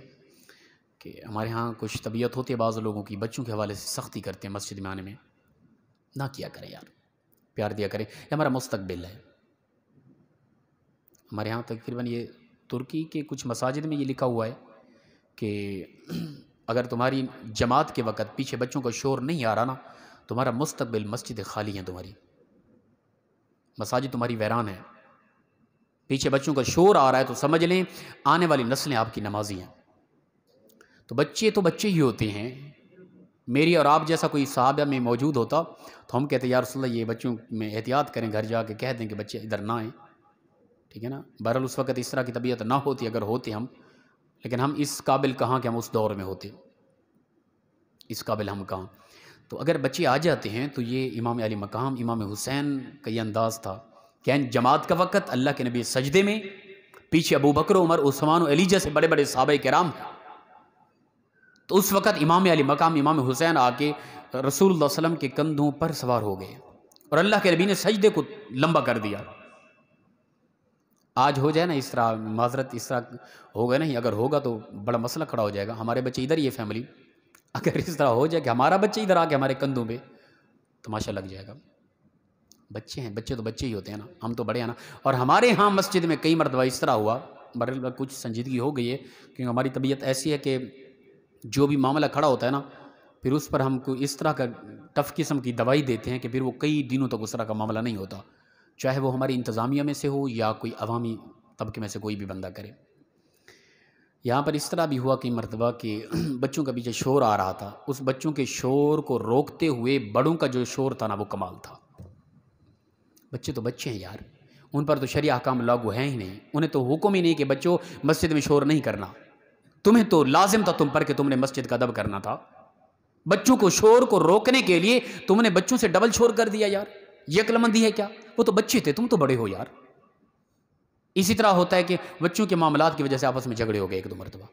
کہ ہمارے ہاں کچھ طبیعت ہوتی ہے بعض لوگوں کی، بچوں کے حوالے سے سختی کرتے ہیں مسجد میں آنے میں، نہ کیا کریں یار، پیار دیا کریں، یہ ہمارا مستقبل ہے۔ ہمارے ہاں تقریباً یہ ترکی کے کچھ مساجد میں یہ لکھا ہوا ہے کہ اگر تمہاری جماعت کے وقت پیچھے بچوں کا شور نہیں آ رہا نا، تمہارا مستقبل مسجد خالی ہیں، تمہاری مساجد تمہاری ویران ہے. پیچھے بچوں کا شور آ رہا ہے تو سمجھ لیں آنے والی نسلیں آپ کی نمازی ہیں. تو بچے ہی ہوتے ہیں. میری اور آپ جیسا کوئی صحابہ میں موجود ہوتا تو ہم کہتے یا رسول اللہ یہ بچوں میں احتیاط کریں، گھر جا کے کہہ دیں کہ بچے ادھر نہ آئیں. ٹھیک ہے نا. بہرحال اس وقت اس طرح کی طبیعت نہ ہوتی اگر ہوتے ہم، لیکن ہم اس قابل کہاں کہ ہم اس دور میں ہوتے، اس قابل ہم کہاں. تو اگر بچے آ جاتے ہیں تو یہ امام علی مقام امام حسین کا یہ انداز تھا کہ جماعت کا وقت اللہ کے نبی سجدے میں، پیچھے ابو بکر عمر عثمان و علی جیسے بڑے بڑے صحابہ کرام ہیں. تو اس وقت امام علی مقام امام حسین آ کے رسول اللہ صلی اللہ علیہ وسلم کے کندھوں پر سوار ہو گئے اور اللہ کے نبی نے سجدے کو لمبا کر دیا. آج ہو جائے نا اس طرح، معذرت اس طرح ہوگا نہیں، اگر ہوگا تو بڑا مسئلہ کھڑا ہو جائے گا. ہمارے بچے ادھر، یہ فیملی اگر اس طرح ہو جائے کہ ہمارا بچہ ادھر آ کے ہمارے کندھوں پہ، تماشا لگ جائے گا. بچے ہیں، بچے تو بچے ہی ہوتے ہیں نا، ہم تو بڑے ہیں نا. اور ہمارے ہاں مسجد میں کئی مرتبہ اس طرح ہوا، بہرحال کچھ سنجیدگی ہو گئی ہے کیونکہ ہماری طبیعت ایسی ہے کہ جو بھی معاملہ کھڑا ہوتا ہے نا پھر اس پر ہم کو اس طرح کا ٹف قسم کی دوائی دیتے ہیں کہ پھر وہ کئی دنوں تک اس طرح کا معاملہ نہیں ہوتا، چاہے وہ ہماری انتظامیہ میں سے ہو یا کوئی عوامی طبقے میں سے کوئی بھی بندہ کرے. یہاں پر اس طرح بھی ہوا کہ مرتبہ کہ بچوں کا پیچھے شور آ رہا تھا، اس بچوں کے شور کو روکتے ہوئے بڑوں کا جو شور تھا نا وہ کمال تھا. بچے تو بچے ہیں یار، ان پر تو شرعی احکام لاگو ہیں ہی نہیں، انہیں تو حکم ہی نہیں کہ بچوں مسجد میں شور نہیں کرنا. تمہیں تو لازم تھا تم پر کہ تم نے مسجد کا ادب کرنا تھا. بچوں کو شور کو روکنے کے لیے تم نے بچوں سے ڈبل شور کر دیا یار. یہ عقل مندی ہے کیا؟ وہ تو بچے تھے، تم تو بڑے ہو یار. اسی طرح ہوتا ہے کہ بچوں کے معاملات کی وجہ سے آپس میں جھگڑے ہو گئے ایک دو مرتبہ.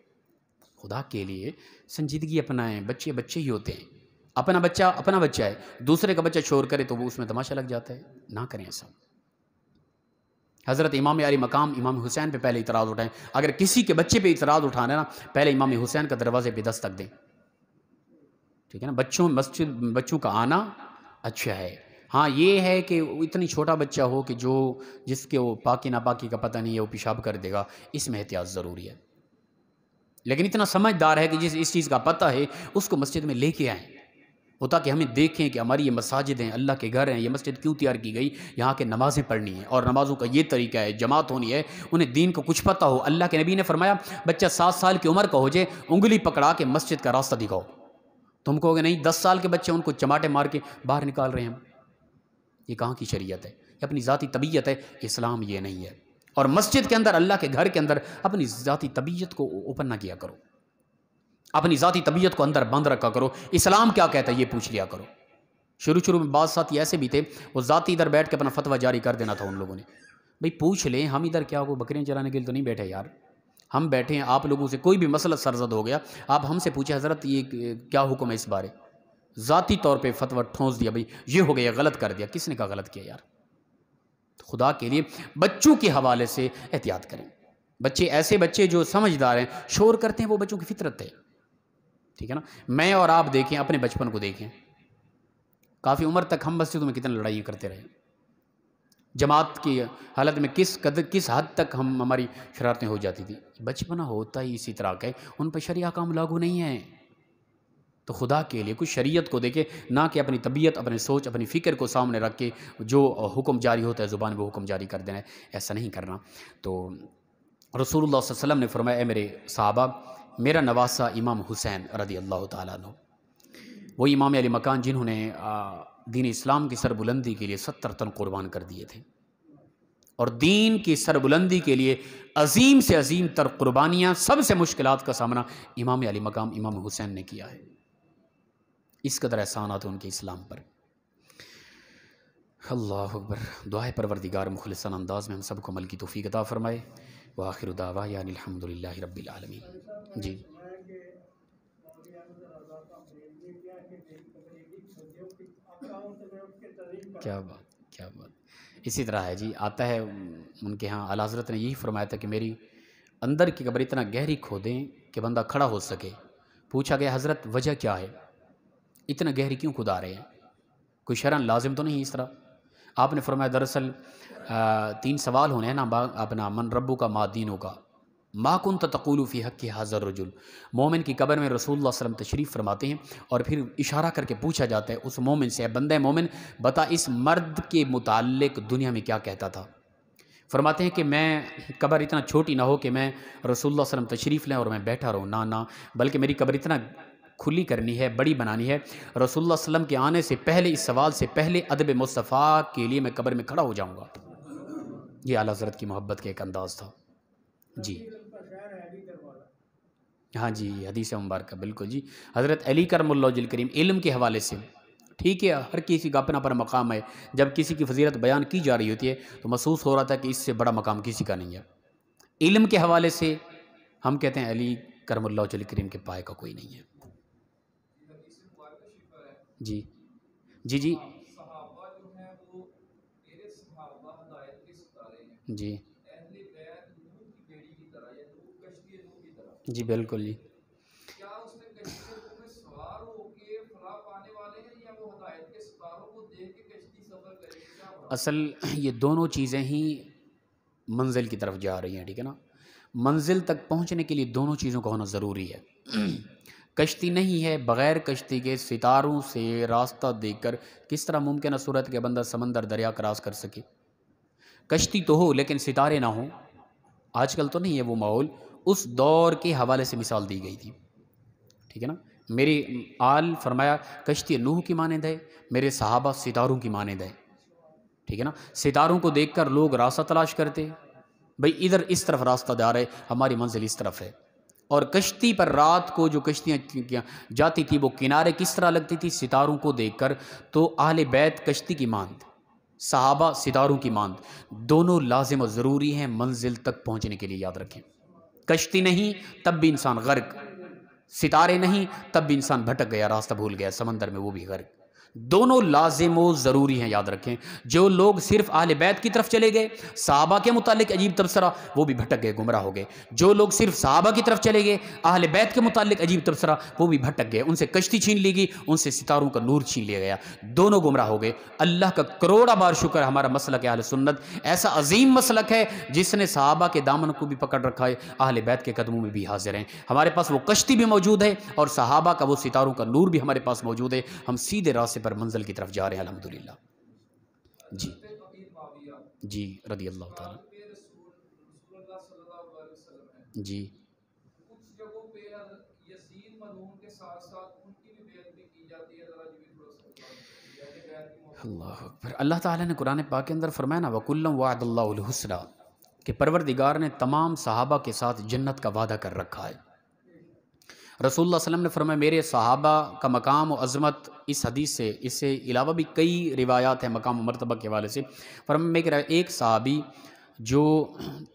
خدا کے لیے سنجیدگی اپنائیں، بچے بچے ہی ہوتے ہیں. اپنا بچہ ہے، دوسرے کا بچہ شور کرے تو وہ اس میں تماشا لگ جاتا ہے. نہ کریں ایسا. حضرت امام علی مقام امام حسین پہ پہلے اعتراض اٹھائیں. اگر کسی کے بچے پہ اعتراض اٹھانا ہے نا پہلے امام حسین کا دروازے پہ دستک دیں. ٹھیک ہے نا. بچوں کا آنا اچھا ہے. ہاں یہ ہے کہ اتنی چھوٹا بچہ ہو کہ جس کے وہ پاکی ناپاکی کا پتہ نہیں ہے، وہ پیشاب کر دے گا، اس میں احتیاط ضروری ہے. لیکن اتنا سمجھدار ہے کہ اس چیز کا پتہ ہے اس کو مسجد میں لے کے آئیں، وہ تاکہ ہمیں دیکھیں کہ ہماری یہ مساجد ہیں، اللہ کے گھر ہیں، یہ مسجد کیوں تیار کی گئی، یہاں کے نمازیں پڑھنی ہیں اور نمازوں کا یہ طریقہ ہے، جماعت ہونی ہے، انہیں دین کو کچھ پتہ ہو. اللہ کے نبی نے فرمایا بچہ 7 سال کی عمر کا ہو جائے انگلی پکڑا کے مسجد کا راستہ دکھاؤ. تم کہو گے نہیں 10 سال کے بچے ان کو چماٹے مار کے باہر نکال رہے ہیں ہم. یہ کہاں کی شریعت ہے؟ یہ اپنی ذاتی طبیعت ہے. اسلام یہ نہیں ہے. اور مسجد کے اندر، اللہ کے گھر کے اندر اپنی ذاتی طبیعت کو اوپن نہ کیا کرو، اپنی ذاتی طبیعت کو اندر بند رکھا کرو. اسلام کیا کہتا ہے یہ پوچھ لیا کرو. شروع میں بعض ساتھی ایسے بھی تھے وہ ذاتی ادھر بیٹھ کے اپنا فتویٰ جاری کر دینا تھا ان لوگوں نے. بھئی پوچھ لیں، ہم ادھر کیا کو بکریاں چلانے کے لیے تو نہیں بیٹھے یار. ہم بیٹھے ہیں آپ لوگوں سے، کوئی بھی مسئلہ سرزد ہو گیا آپ ہم سے پوچھیں حضرت یہ کیا حکم ہے اس بارے. ذاتی طور پہ فتویٰ ٹھونس دیا، بھئی یہ ہو گیا، غلط کر دیا. کس نے کہا غلط کیا یار؟ خدا کے لیے بچوں کے حوالے سے احتیاط کریں. ایسے بچے جو سمجھدار ہیں شور کرتے ہیں، وہ بچوں کی فطرت ہے. ٹھیک ہے نا. میں اور آپ دیکھیں، اپنے بچپن کو دیکھیں، کافی عمر تک ہم مسجدوں میں کتنے لڑائی کرتے رہے. جماعت کی حالت میں کس حد تک ہماری شرارتیں ہو جاتی تھی. بچپنا ہوتا ہی اسی طرح کا ہے، ان پر شرعی احکام لاگو نہیں ہیں. تو خدا کے لیے کچھ شریعت کو دیکھے، نہ کہ اپنی طبیعت، اپنی سوچ، اپنی فکر کو سامنے رکھ کے جو حکم جاری ہوتا ہے زبان وہ حکم جاری کر دینا ہے. ایسا نہیں کرنا. تو رسول اللہ صلی اللہ علیہ وسلم نے فرمایا اے میرے صحابہ، میرا نواسہ امام حسین رضی اللہ تعالیٰ عنہ، وہ امام علی مکان جنہوں نے دین اسلام کی سربلندی کے لیے 70 تن قربان کر دیے تھے، اور دین کی سربلندی کے لیے عظیم سے عظیم تر قربانیاں، سب سے مشکلات کا سامنا امام علی مقام امام حسین نے کیا ہے. اس قدر احسانات ہیں ان کے اسلام پر. اللہ اکبر. دعائے پروردگار مخلصاً انداز میں ہم سب کو عمل کی توفیق عطا فرمائے. وآخر دعوانا الحمدللہ رب العالمین. جی کیا بات. اسی طرح ہے جی، آتا ہے ان کے ہاں اعلیٰ حضرت نے یہی فرمایا تھا کہ میری اندر کی قبر اتنا گہری کھودیں کہ بندہ کھڑا ہو سکے. پوچھا گیا حضرت وجہ کیا ہے، اتنا گہری کیوں کھدا رہے ہیں، کوئی شرعاً لازم تو نہیں اس طرح؟ آپ نے فرمایا دراصل 3 سوال ہونے ہیں نا اپنا، من ربو کا ما دینوں کا. ما کنت تقول فی حق ھذا الرجل، مومن کی قبر میں رسول اللہ صلی اللہ علیہ وسلم تشریف فرماتے ہیں اور پھر اشارہ کر کے پوچھا جاتا ہے اس مومن سے، اے بندہ مومن بتا اس مرد کے متعلق دنیا میں کیا کہتا تھا؟ فرماتے ہیں کہ میں قبر اتنا چھوٹی نہ ہو کہ میں رسول اللہ صلی اللہ علیہ وسلم تشریف لیں اور میں بیٹھا رہوں، نہ بلکہ میری قبر اتنا کھلی کرنی ہے، بڑی بنانی ہے، رسول اللہ صلی اللہ علیہ وسلم کے آنے سے پہلے، اس سوال سے پہلے ادب مصطفیٰ کے لیے میں قبر میں کھڑا ہو جاؤں گا۔ یہ اعلیٰ حضرت کی محبت کا ایک انداز تھا۔ جی ہاں جی، حدیث مبارکہ بالکل جی، حضرت علی کرم اللہ وجہ الکریم علم کے حوالے سے، ٹھیک ہے ہر کسی کا اپنا اپنا مقام ہے، جب کسی کی فضیلت بیان کی جا رہی ہوتی ہے تو محسوس ہو رہا تھا کہ اس سے بڑا مقام کسی کا نہیں ہے۔ علم کے حوالے سے ہم کہتے ہیں علی کرم اللہ وجہ الکریم کے پائے کا کوئی نہیں ہے۔ جی جی جی جی جی بالکل جی۔ اصل یہ دونوں چیزیں ہی منزل کی طرف جا رہی ہیں، ٹھیک ہے نا، منزل تک پہنچنے کے لیے دونوں چیزوں کا ہونا ضروری ہے۔ کشتی نہیں ہے، بغیر کشتی کے ستاروں سے راستہ دیکھ کر کس طرح ممکن ہے صورت کہ بندہ سمندر دریا کراس کر سکے؟ کشتی تو ہو لیکن ستارے نہ ہوں، آج کل تو نہیں ہے وہ ماحول، اس دور کے حوالے سے مثال دی گئی تھی، ٹھیک ہے نا۔ میری آل فرمایا کشتی نوح کی مانند ہے، میرے صحابہ ستاروں کی مانند ہے، ٹھیک ہے نا۔ ستاروں کو دیکھ کر لوگ راستہ تلاش کرتے، بھئی ادھر اس طرف راستہ جا رہے، ہماری منزل اس طرف ہے۔ اور کشتی پر رات کو جو کشتیاں جاتی تھی وہ کنارے کس طرح لگتی تھی؟ ستاروں کو دیکھ کر۔ تو اہل بیت کشتی کی مانند، صحابہ ستاروں کی مانند، دونوں لازم و ضروری ہیں منزل تک پہنچنے کے لیے، یاد رکھیں۔ کشتی نہیں تب بھی انسان غرق، ستارے نہیں تب بھی انسان بھٹک گیا، راستہ بھول گیا سمندر میں، وہ بھی غرق۔ دونوں لازم و ضروری ہیں، یاد رکھیں۔ جو لوگ صرف اہل بیت کی طرف چلے گئے، صحابہ کے متعلق عجیب تبصرہ، وہ بھی بھٹک گئے، گمراہ ہو گئے۔ جو لوگ صرف صحابہ کی طرف چلے گئے، اہل بیت کے متعلق عجیب تبصرہ، وہ بھی بھٹک گئے، ان سے کشتی چھین لی گئی، ان سے ستاروں کا نور چھین لیا گیا، دونوں گمراہ ہو گئے۔ اللہ کا کروڑا بار شکر، ہمارا مسلک اہل سنت ایسا عظیم مسلک ہے جس نے صحابہ کے دامن کو بھی پکڑ رکھا ہے، اہل بیت کے قدموں میں بھی حاضر ہیں۔ ہمارے پاس وہ کشتی بھی موجود ہے اور صحابہ کا وہ ستاروں کا نور بھی ہمارے پاس موجود ہے، ہم سیدھے راستے پر منزل کی طرف جا رہے ہیں الحمدللہ۔ جی جی رضی اللہ تعالیٰ جی اللہ اکبر۔ اللہ تعالیٰ نے قرآن پاک کے اندر فرمایا نا وَكُلًّا وَعَدَ اللَّهُ الْحُسْنَىٰ، کہ پروردگار نے تمام صحابہ کے ساتھ جنت کا وعدہ کر رکھا ہے۔ رسول اللہ صلی اللہ علیہ وسلم نے فرمایا میرے صحابہ کا مقام و عظمت، اس حدیث سے، اس سے علاوہ بھی کئی روایات ہیں مقام و مرتبہ کے حوالے سے، فرمایا ایک صحابی جو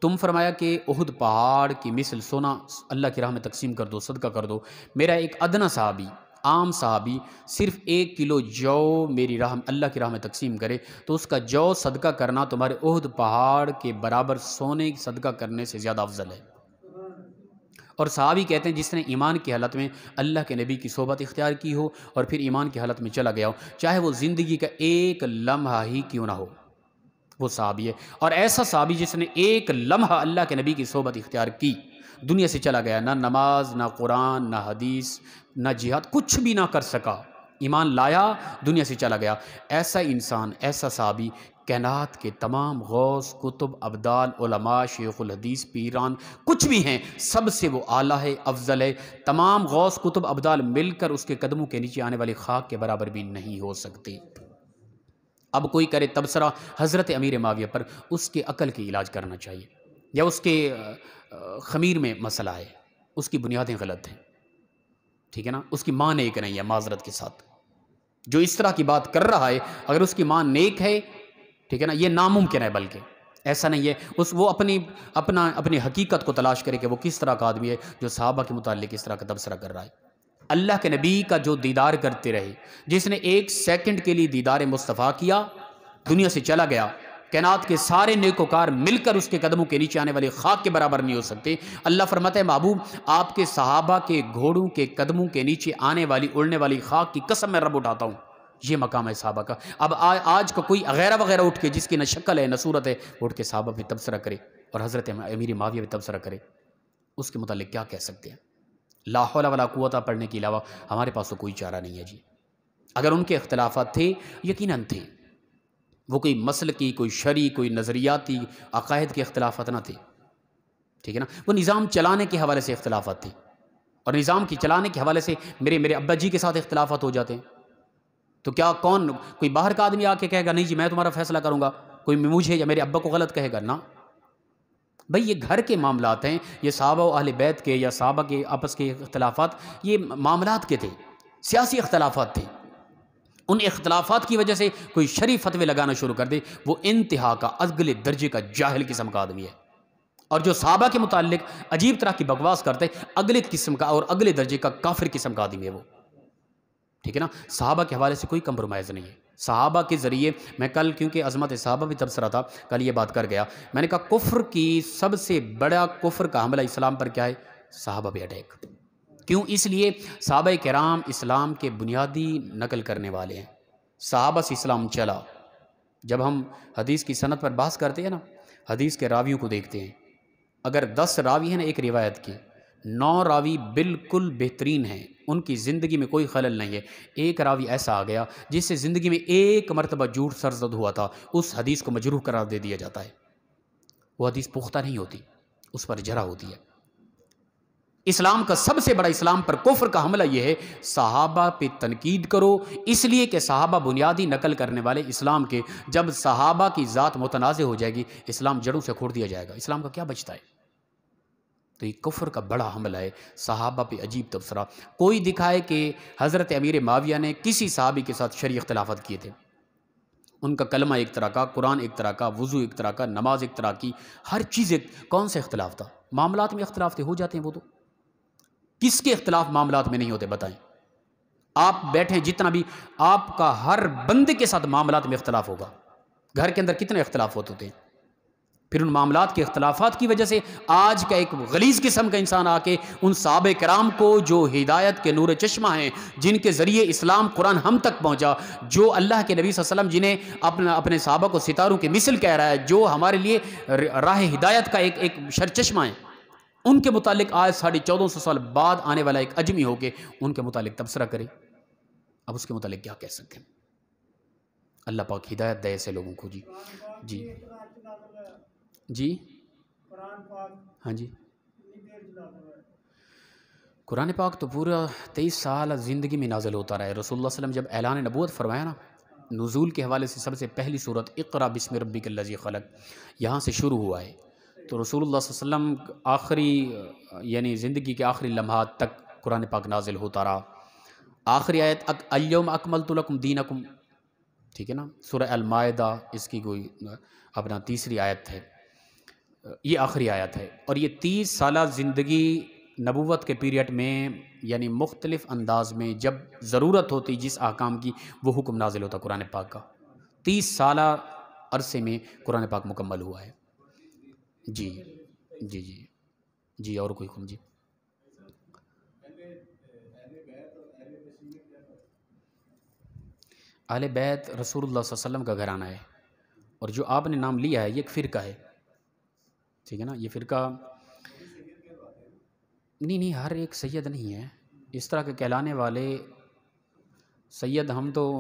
تم فرمایا کہ احد پہاڑ کی مثل سونا اللہ کی راہ میں تقسیم کر دو، صدقہ کر دو، میرا ایک ادنا صحابی، عام صحابی صرف 1 کلو جو میری راہ اللہ کی راہ میں تقسیم کرے تو اس کا جو صدقہ کرنا تمہارے احد پہاڑ کے برابر سونے کی صدقہ کرنے سے زیادہ افضل ہے۔ اور صحابی کہتے ہیں جس نے ایمان کی حالت میں اللہ کے نبی کی صحبت اختیار کی ہو اور پھر ایمان کی حالت میں چلا گیا ہو، چاہے وہ زندگی کا ایک لمحہ ہی کیوں نہ ہو، وہ صحابی ہے۔ اور ایسا صحابی جس نے ایک لمحہ اللہ کے نبی کی صحبت اختیار کی، دنیا سے چلا گیا، نہ نماز، نہ قرآن، نہ حدیث، نہ جہاد، کچھ بھی نہ کر سکا، ایمان لایا، دنیا سے چلا گیا، ایسا انسان، ایسا صحابی کائنات کے تمام غوث، کتب، ابدال، علماء، شیخ الحدیث، پیران، کچھ بھی ہیں، سب سے وہ اعلیٰ ہے، افضل ہے۔ تمام غوث، کتب، ابدال مل کر اس کے قدموں کے نیچے آنے والی خاک کے برابر بھی نہیں ہو سکتے۔ اب کوئی کرے تبصرہ حضرت امیر معاویہ پر، اس کے عقل کی علاج کرنا چاہیے، یا اس کے خمیر میں مسئلہ ہے، اس کی بنیادیں غلط ہیں، ٹھیک ہے نا، اس کی ماں نیک نہیں ہے، معذرت کے ساتھ جو اس طرح کی بات کر رہا ہے، اگر اس کی ماں نیک ہے، ٹھیک ہے نا، یہ ناممکن ہے، بلکہ ایسا نہیں ہے، وہ اپنی حقیقت کو تلاش کرے کہ وہ کس طرح کا آدمی ہے جو صحابہ کے متعلق اس طرح کا تبصرہ کر رہا ہے۔ اللہ کے نبی کا جو دیدار کرتے رہے، جس نے 1 سیکنڈ کے لیے دیدار مصطفیٰ کیا، دنیا سے چلا گیا، کائنات کے سارے نیکوکار مل کر اس کے قدموں کے نیچے آنے والے خاک کے برابر نہیں ہو سکتے۔ اللہ فرماتا ہے محبوب آپ کے صحابہ کے گھوڑوں کے قدموں کے نیچے آنے والی اڑنے والی خاک کی قسم میں رب اٹھاتا ہوں، یہ مقام ہے صحابہ کا۔ اب آج کا کوئی وغیرہ اٹھ کے جس کی نہ شکل ہے نہ صورت ہے، اٹھ کے صحابہ پہ تبصرہ کرے اور حضرت امیر معاویہ پہ تبصرہ کرے، اس کے متعلق کیا کہہ سکتے ہیں؟ لا حول ولا قوت پڑھنے کے علاوہ ہمارے پاس تو کوئی چارہ نہیں ہے جی۔ اگر ان کے اختلافات تھے، یقیناً تھے، وہ کوئی مسلکی، کوئی شرعی، کوئی نظریاتی عقائد کے اختلافات نہ تھے، ٹھیک ہے نا، وہ نظام چلانے کے حوالے سے اختلافات تھے، اور نظام کی چلانے کے حوالے سے میرے ابا جی کے ساتھ اختلافات ہو جاتے ہیں، تو کیا کوئی باہر کا آدمی آ کے کہے گا نہیں جی میں تمہارا فیصلہ کروں گا، کوئی مجھے یا میرے ابا کو غلط کہے گا؟ نہ بھئی، یہ گھر کے معاملات ہیں، یہ صحابہ و اہل بیت کے یا صحابہ کے آپس کے اختلافات یہ معاملات کے تھے، سیاسی اختلافات تھے۔ ان اختلافات کی وجہ سے کوئی شرعی فتوے لگانا شروع کر دے، وہ انتہا کا اگلے درجے کا جاہل قسم کا آدمی ہے، اور جو صحابہ کے متعلق عجیب طرح کی بکواس کرتے اگلے قسم کا اور اگلے درجے کا کافر قسم کا آدمی ہے وہ، ٹھیک ہے نا۔ صحابہ کے حوالے سے کوئی کمپرومائز نہیں ہے۔ صحابہ کے ذریعے میں کل، کیونکہ عظمت صحابہ بھی تبصرہ تھا، کل یہ بات کر گیا، میں نے کہا کفر کی سب سے بڑا کفر کا حملہ اسلام پر کیا ہے؟ صحابہ پہ اٹیک۔ کیوں؟ اس لیے صحابہ کرام اسلام کے بنیادی نقل کرنے والے ہیں، صحابہ سے اسلام چلا۔ جب ہم حدیث کی سند پر بحث کرتے ہیں نا، حدیث کے راویوں کو دیکھتے ہیں، اگر 10 راوی ہیں نا ایک روایت کے، 9 راوی بالکل بہترین ہیں، ان کی زندگی میں کوئی خلل نہیں ہے، ایک راوی ایسا آ گیا جس سے زندگی میں ایک مرتبہ جھوٹ سرزد ہوا تھا، اس حدیث کو مجروح قرار دے دیا جاتا ہے، وہ حدیث پختہ نہیں ہوتی، اس پر جرح ہوتی ہے۔ اسلام کا سب سے بڑا اسلام پر کفر کا حملہ یہ ہے، صحابہ پہ تنقید کرو، اس لیے کہ صحابہ بنیادی نقل کرنے والے اسلام کے، جب صحابہ کی ذات متنازع ہو جائے گی، اسلام جڑوں سے کھوڑ دیا جائے گا، اسلام کا کیا بچتا ہے؟ تو یہ کفر کا بڑا حملہ ہے، صحابہ پہ عجیب تبصرہ۔ کوئی دکھائے کہ حضرت امیر معاویہ نے کسی صحابی کے ساتھ شرعی اختلافات کیے تھے، ان کا کلمہ ایک طرح کا، قرآن ایک طرح کا، وضو ایک طرح کا، نماز ایک طرح کی، ہر چیز ایک، کون سا اختلاف تھا؟ معاملات میں اختلاف تھے، ہو جاتے ہیں وہ تو، کس کے اختلاف معاملات میں نہیں ہوتے بتائیں؟ آپ بیٹھیں جتنا بھی، آپ کا ہر بندے کے ساتھ معاملات میں اختلاف ہوگا، گھر کے اندر کتنے اختلاف ہوتے ہیں، پھر ان معاملات کے اختلافات کی وجہ سے آج کا ایک غلیظ قسم کا انسان آ کے ان صحابہ کرام کو جو ہدایت کے نور چشمہ ہیں، جن کے ذریعے اسلام قرآن ہم تک پہنچا، جو اللہ کے نبی صلی اللہ علیہ وسلم جنہیں اپنے صحابہ کو ستاروں کے مثل کہہ رہا ہے، جو ہمارے لیے راہ ہدایت کا ایک سرچشمہ ہے، ان کے متعلق آج 1450 سال بعد آنے والا ایک اجمی ہو کے ان کے متعلق تبصرہ کرے، اب اس کے متعلق کیا کہہ سکتے ہیں؟ اللہ پاک ہدایت دے ایسے لوگوں کو۔ جی جی جی ہاں جی، قرآن پاک تو پورا 23 سال زندگی میں نازل ہوتا رہا ہے۔ رسول اللہ صلی اللہ علیہ وسلم جب اعلان نبوت فرمایا نا، نزول کے حوالے سے سب سے پہلی صورت اقرا بسم ربک الذی خلق یہاں سے شروع ہوا ہے، تو رسول اللہ صلی اللہ علیہ وسلم آخری، یعنی زندگی کے آخری لمحات تک قرآن پاک نازل ہوتا رہا۔ آخری آیت الیوم اکملت لکم دینکم، ٹھیک ہے نا، سورہ المائدہ اس کی کوئی اپنا تیسری آیت ہے، یہ آخری آیت ہے، اور یہ 30 سالہ زندگی نبوت کے پیریڈ میں، یعنی مختلف انداز میں جب ضرورت ہوتی جس احکام کی، وہ حکم نازل ہوتا قرآن پاک کا، 30 سالہ عرصے میں قرآن پاک مکمل ہوا ہے۔ جی جی جی جی، اور کوئی حکم؟ جی اہل بیت رسول اللہ صلی اللہ علیہ وسلم کا گھرانہ ہے، اور جو آپ نے نام لیا ہے یہ ایک فرقہ ہے، ٹھیک ہے نا، یہ فرقہ نہیں، ہر ایک سید نہیں ہے، اس طرح کے کہلانے والے سید، ہم تو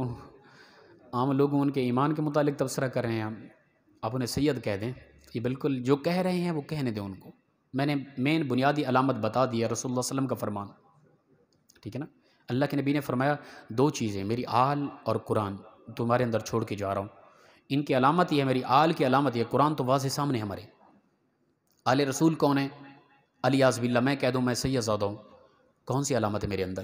عام لوگوں ان کے ایمان کے متعلق تبصرہ کر رہے ہیں، آپ انہیں سید کہہ دیں، یہ بالکل جو کہہ رہے ہیں وہ کہنے دیں ان کو، میں نے مین بنیادی علامت بتا دی ہے، رسول اللہ صلی اللہ علیہ وسلم کا فرمان، ٹھیک ہے نا، اللہ کے نبی نے فرمایا 2 چیزیں، میری آل اور قرآن تمہارے اندر چھوڑ کے جا رہا ہوں، ان کی علامت یہ ہے، میری آل کی علامت یہ، قرآن تو واضح سامنے ہمارے، آل رسول کون ہے؟ علی اعوذ باللہ میں کہہ دوں میں سید زادہ ہوں، کون سی علامت ہے میرے اندر؟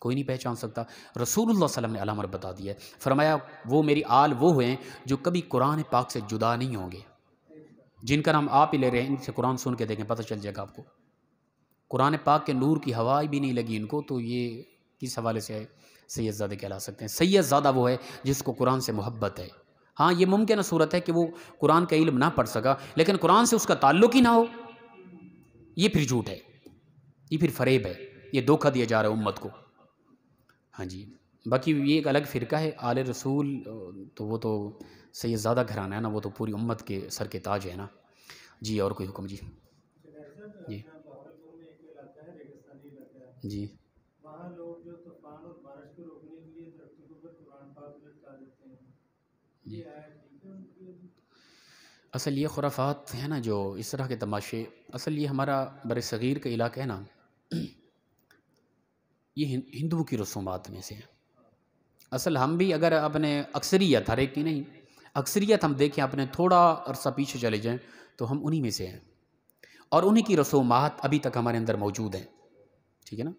کوئی نہیں پہچان سکتا، رسول اللہ صلی اللہ علیہ وسلم نے علامت بتا دی ہے، فرمایا وہ میری آل وہ ہوئے ہیں جو کبھی قرآن پاک سے جدا نہیں ہوں گے، جن کا نام آپ ہی لے رہے ہیں، ان سے قرآن سن کے دیکھیں پتہ چل جائے گا آپ کو، قرآن پاک کے نور کی ہوا بھی نہیں لگی ان کو، تو یہ کس حوالے سے سید زادہ کہلا سکتے ہیں؟ سید زادہ وہ ہے جس کو قرآن سے محبت ہے۔ ہاں یہ ممکنہ صورت ہے کہ وہ قرآن کا علم نہ پڑھ سکا، لیکن قرآن سے اس کا تعلق ہی نہ ہو، یہ پھر جھوٹ ہے، یہ پھر فریب ہے، یہ دھوکہ دیا جا رہا ہے امت کو۔ ہاں جی، باقی یہ ایک الگ فرقہ ہے، آل رسول تو وہ تو سید زادہ گھرانہ ہے نا، وہ تو پوری امت کے سر کے تاج ہے نا۔ جی اور کوئی حکم؟ جی جی جی وہاں لوگ جو طوفان اور بارش کو روکنے کے لیے درختوں کے اوپر قرآن پاک لٹکا دیتے ہیں، جی یہ آیا ٹھیک ہے ان کے لیے؟ اصل یہ خرافات ہیں نا جو اس طرح کے تماشے، اصل یہ ہمارا بر صغیر کا علاقہ ہے نا، یہ ہندوؤں کی رسومات میں سے ہے۔ اصل ہم بھی اگر اپنے اکثریت، ہر ایک کی نہیں، اکثریت ہم دیکھیں اپنے تھوڑا عرصہ پیچھے چلے جائیں تو ہم انہی میں سے ہیں، اور انہی کی رسومات ابھی تک ہمارے اندر موجود ہیں، ٹھیک ہے نا۔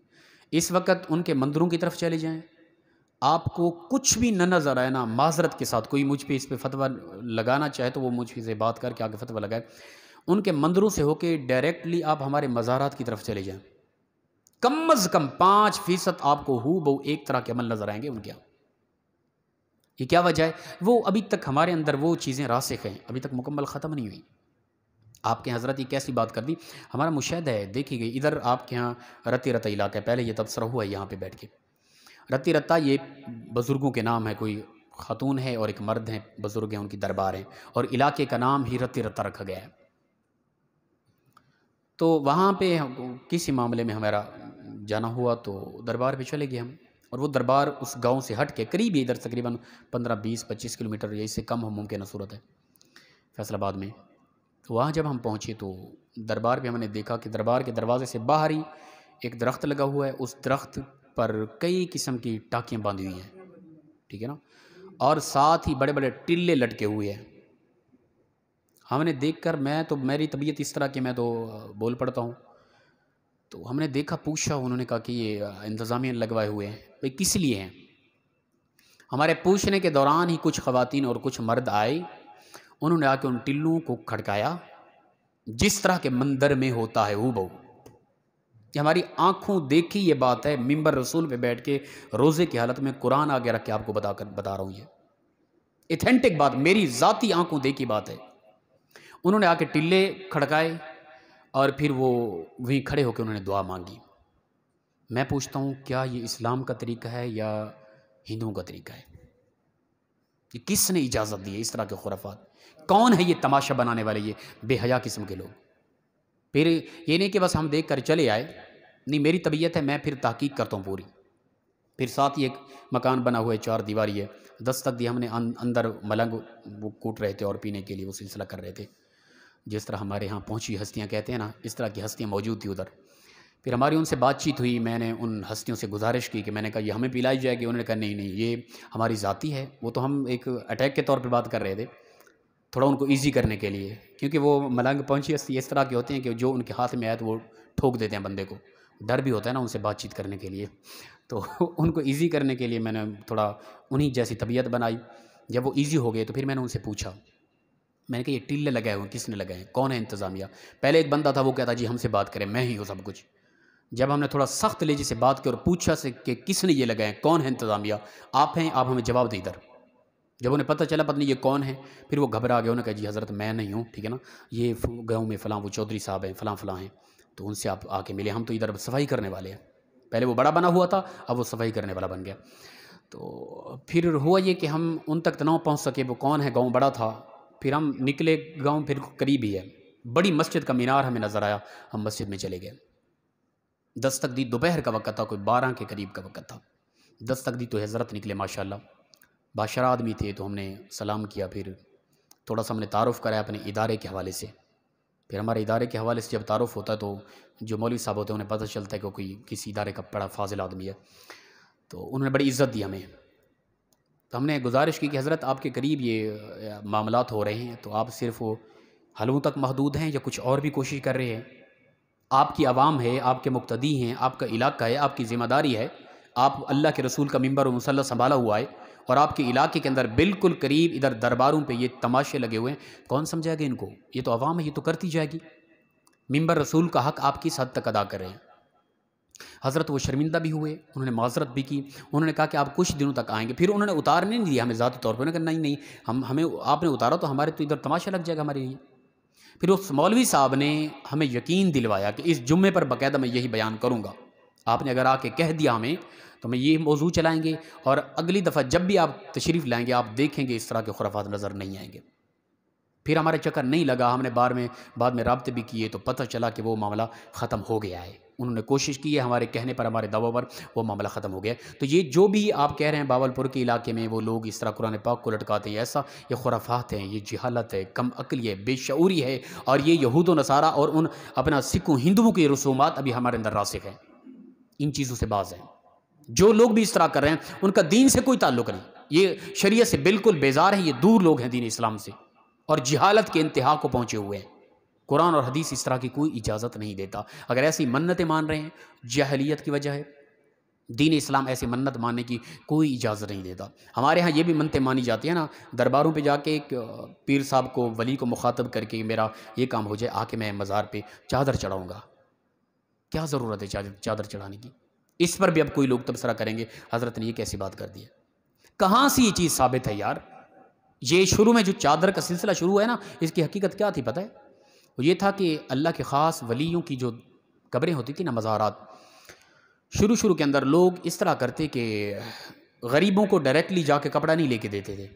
اس وقت ان کے مندروں کی طرف چلے جائیں، آپ کو کچھ بھی نہ نظر آئے نا، معذرت کے ساتھ کوئی مجھ پہ اس پہ فتویٰ لگانا چاہے تو وہ مجھ سے بات کر کے آگے فتویٰ لگائے، ان کے مندروں سے ہو کے ڈائریکٹلی آپ ہمارے مزارات کی طرف چلے جائیں، کم از کم 5% آپ کو ہو بہو ایک طرح کے عمل نظر آئیں گے ان کے یہاں۔ یہ کیا وجہ ہے؟ وہ ابھی تک ہمارے اندر وہ چیزیں راسخ ہیں، ابھی تک مکمل ختم نہیں ہوئی۔ آپ کے حضرت یہ کیسی بات کر دی، ہمارا مشاہدہ ہے، دیکھی گئی ادھر آپ کے ہاں رتی رتا علاقہ ہے، پہلے یہ تبصرہ ہوا ہے یہاں پہ بیٹھ کے۔ رتی رتا یہ بزرگوں کے نام ہے، کوئی خاتون ہے اور ایک مرد ہیں، بزرگ ہیں، ان کی دربار ہیں، اور علاقے کا نام ہی رتی رتا رکھا گیا ہے۔ تو وہاں پہ کسی معاملے میں ہمارا جانا ہوا تو دربار پہ چلے گئے ہم، اور وہ دربار اس گاؤں سے ہٹ کے قریب ہی ادھر تقریباً 15-20-25 کلومیٹر یا اس سے کم ہو ممکنہ صورت ہے فیصل آباد میں۔ تو وہاں جب ہم پہنچے تو دربار پہ ہم نے دیکھا کہ دربار کے دروازے سے باہر ہی ایک درخت لگا ہوا ہے، اس درخت پر کئی قسم کی ٹاکیاں باندھی ہوئی ہیں، ٹھیک ہے نا، اور ساتھ ہی بڑے بڑے ٹلے لٹکے ہوئے ہیں۔ ہم نے دیکھ کر، میں تو میری طبیعت اس طرح کہ میں تو بول پڑتا ہوں، تو ہم نے دیکھا، پوچھا، انہوں نے کہا کہ یہ انتظامیہ لگوائے ہوئے ہیں۔ بھئی کس لیے ہیں؟ ہمارے پوچھنے کے دوران ہی کچھ خواتین اور کچھ مرد آئے، انہوں نے آ کے ان ٹلوں کو کھڑکایا جس طرح کے مندر میں ہوتا ہے ہو بہو۔ یہ ہماری آنکھوں دیکھی یہ بات ہے، ممبر رسول پہ بیٹھ کے روزے کی حالت میں قرآن آگے رکھ کے آپ کو بتا رہا ہوں، یہ ایتھینٹک بات، میری ذاتی آنکھوں دیکھی بات ہے۔ انہوں نے آ کے ٹلے کھڑکائے اور پھر وہ وہیں کھڑے ہو کے انہوں نے دعا مانگی۔ میں پوچھتا ہوں کیا یہ اسلام کا طریقہ ہے یا ہندوؤں کا طریقہ ہے؟ یہ کس نے اجازت دی ہے اس طرح کے خرافات؟ کون ہے یہ تماشا بنانے والے، یہ بے حیا قسم کے لوگ؟ پھر یہ نہیں کہ بس ہم دیکھ کر چلے آئے، نہیں، میری طبیعت ہے، میں پھر تحقیق کرتا ہوں پوری۔ پھر ساتھ ہی ایک مکان بنا ہوا ہے، 4 دیواری ہے، دستک دی ہم نے، اندر ملنگ وہ کوٹ رہے تھے اور پینے کے لیے وہ سلسلہ کر رہے تھے، جس طرح ہمارے ہاں پہنچی ہستیاں کہتے ہیں نا، اس طرح کی ہستیاں موجود تھیں ادھر۔ پھر ہماری ان سے بات چیت ہوئی، میں نے ان ہستیوں سے گزارش کی کہ میں نے کہا یہ ہمیں پلائی جائے گی، انہوں نے کہا نہیں نہیں، یہ ہماری ذاتی ہے۔ وہ تو ہم ایک اٹیک کے طور پہ بات کر رہے تھے، تھوڑا ان کو ایزی کرنے کے لیے، کیونکہ وہ ملنگ پہنچی ہستی اس طرح کے ہوتے ہیں کہ جو ان کے ہاتھ میں آئے تو وہ ٹھوک دیتے ہیں بندے کو، ڈر بھی ہوتا ہے نا ان سے بات چیت کرنے کے لیے، تو ان کو ایزی کرنے کے لیے میں نے تھوڑا انہی جیسی طبیعت بنائی۔ جب وہ ایزی ہو گئے تو پھر میں نے ان سے پوچھا، میں نے کہا یہ ٹلے لگائے ہوئے کس نے لگائے ہیں، کون ہے انتظامیہ؟ پہلے ایک بندہ تھا وہ کہتا جی ہم سے بات کریں، میں ہی ہوں سب کچھ۔ جب ہم نے تھوڑا سخت لہجے سے بات کی اور پوچھا سے کہ کس نے یہ لگائے ہیں، کون ہے انتظامیہ؟ آپ ہیں، آپ ہمیں جواب دیں ادھر۔ جب انہیں پتہ چلا پتہ نہیں یہ کون ہے، پھر وہ گھبرا گئے، انہوں نے کہا جی حضرت میں نہیں ہوں، ٹھیک ہے نا، یہ گاؤں میں فلاں وہ چودھری صاحب ہیں، فلاں فلاں ہیں، تو ان سے آپ آ کے ملے، ہم تو ادھر صفائی کرنے والے ہیں۔ پہلے وہ بڑا بنا ہوا تھا، اب وہ صفائی کرنے والا بن گیا۔ تو پھر ہوا یہ کہ ہم ان تک نہ پہنچ سکے، وہ کون ہے، گاؤں بڑا تھا۔ پھر ہم نکلے، گاؤں پھر قریب ہی ہے، بڑی مسجد کا مینار ہمیں نظر آیا، ہم مسجد میں چلے گئے۔ دستک دی، دوپہر کا وقت تھا، کوئی 12 کے قریب کا وقت تھا۔ دستک دی تو حضرت نکلے ماشاءاللہ، باشرہ آدمی تھے، تو ہم نے سلام کیا، پھر تھوڑا سا ہم نے تعارف کرایا اپنے ادارے کے حوالے سے۔ پھر ہمارے ادارے کے حوالے سے جب تعارف ہوتا ہے تو جو مولوی صاحب ہوتے ہیں انہیں پتہ چلتا ہے کہ کوئی کسی ادارے کا بڑا فاضل آدمی ہے، تو انہوں نے بڑی عزت دی ہمیں۔ تو ہم نے گزارش کی کہ حضرت آپ کے قریب یہ معاملات ہو رہے ہیں، تو آپ صرف وہ حلووں تک محدود ہیں یا کچھ اور بھی کوشش کر رہے ہیں؟ آپ کی عوام ہے، آپ کے مقتدی ہیں، آپ کا علاقہ ہے، آپ کی ذمہ داری ہے، آپ اللہ کے رسول کا ممبر و مصلی سنبھالا ہوا ہے، اور آپ کے علاقے کے اندر بالکل قریب ادھر درباروں پہ یہ تماشے لگے ہوئے ہیں، کون سمجھائے گا ان کو؟ یہ تو عوام ہے، یہ تو کرتی جائے گی۔ ممبر رسول کا حق آپ کس حد تک ادا کر رہے ہیں؟ حضرت وہ شرمندہ بھی ہوئے، انہوں نے معذرت بھی کی، انہوں نے کہا کہ آپ کچھ دنوں تک آئیں گے۔ پھر انہوں نے اتارنے نہیں دیا ہمیں ذاتی طور پر، انہوں نے کہا نہیں نہیں، ہمیں آپ نے اتارا تو ہمارے تو ادھر تماشا لگ جائے گا ہمارے لیے۔ پھر اس مولوی صاحب نے ہمیں یقین دلوایا کہ اس جمعے پر باقاعدہ میں یہی بیان کروں گا، آپ نے اگر آ کے کہہ دیا ہمیں تو میں یہ موضوع چلائیں گے، اور اگلی دفعہ جب بھی آپ تشریف لائیں گے آپ دیکھیں گے اس طرح کے خرافات نظر نہیں آئیں گے۔ پھر ہمارے چکر نہیں لگا، ہم نے بعد میں رابطے بھی کیے تو پتہ چلا کہ وہ معاملہ ختم ہو گیا ہے۔ انہوں نے کوشش کی ہے ہمارے کہنے پر، ہمارے دعووں پر، وہ معاملہ ختم ہو گیا. تو یہ جو بھی آپ کہہ رہے ہیں باولپور کے علاقے میں وہ لوگ اس طرح قرآن پاک کو لٹکاتے ہیں، ایسا یہ خرافات ہیں، یہ جہالت ہے، کم عقلی ہے، بے شعوری ہے، اور یہ یہود و نصارہ اور ان اپنا سکھوں ہندوؤں کی رسومات ابھی ہمارے اندر راسخ ہیں. ان چیزوں سے باز ہیں. جو لوگ بھی اس طرح کر رہے ہیں ان کا دین سے کوئی تعلق نہیں، یہ شریعت سے بالکل بیزار ہیں، یہ دور لوگ ہیں دین اسلام سے، اور جہالت کے انتہا کو پہنچے ہوئے ہیں. قرآن اور حدیث اس طرح کی کوئی اجازت نہیں دیتا. اگر ایسی منتیں مان رہے ہیں، جاہلیت کی وجہ ہے. دین اسلام ایسی منت ماننے کی کوئی اجازت نہیں دیتا. ہمارے ہاں یہ بھی منتیں مانی جاتی ہیں نا، درباروں پہ جا کے ایک پیر صاحب کو، ولی کو مخاطب کر کے میرا یہ کام ہو جائے، آ کے میں مزار پہ چادر چڑھاؤں گا. کیا ضرورت ہے چادر چڑھانے کی؟ اس پر بھی اب کوئی لوگ تبصرہ کریں گے حضرت نے یہ کیسی بات کر دی ہے. کہاں سے یہ چیز ثابت ہے یار؟ یہ شروع میں جو چادر کا سلسلہ شروع ہے نا، اس کی حقیقت کیا تھی پتہ ہے؟ وہ یہ تھا کہ اللہ کے خاص ولیوں کی جو قبریں ہوتی تھی نا، مزارات، شروع کے اندر لوگ اس طرح کرتے کہ غریبوں کو ڈائریکٹلی جا کے کپڑا نہیں لے کے دیتے تھے،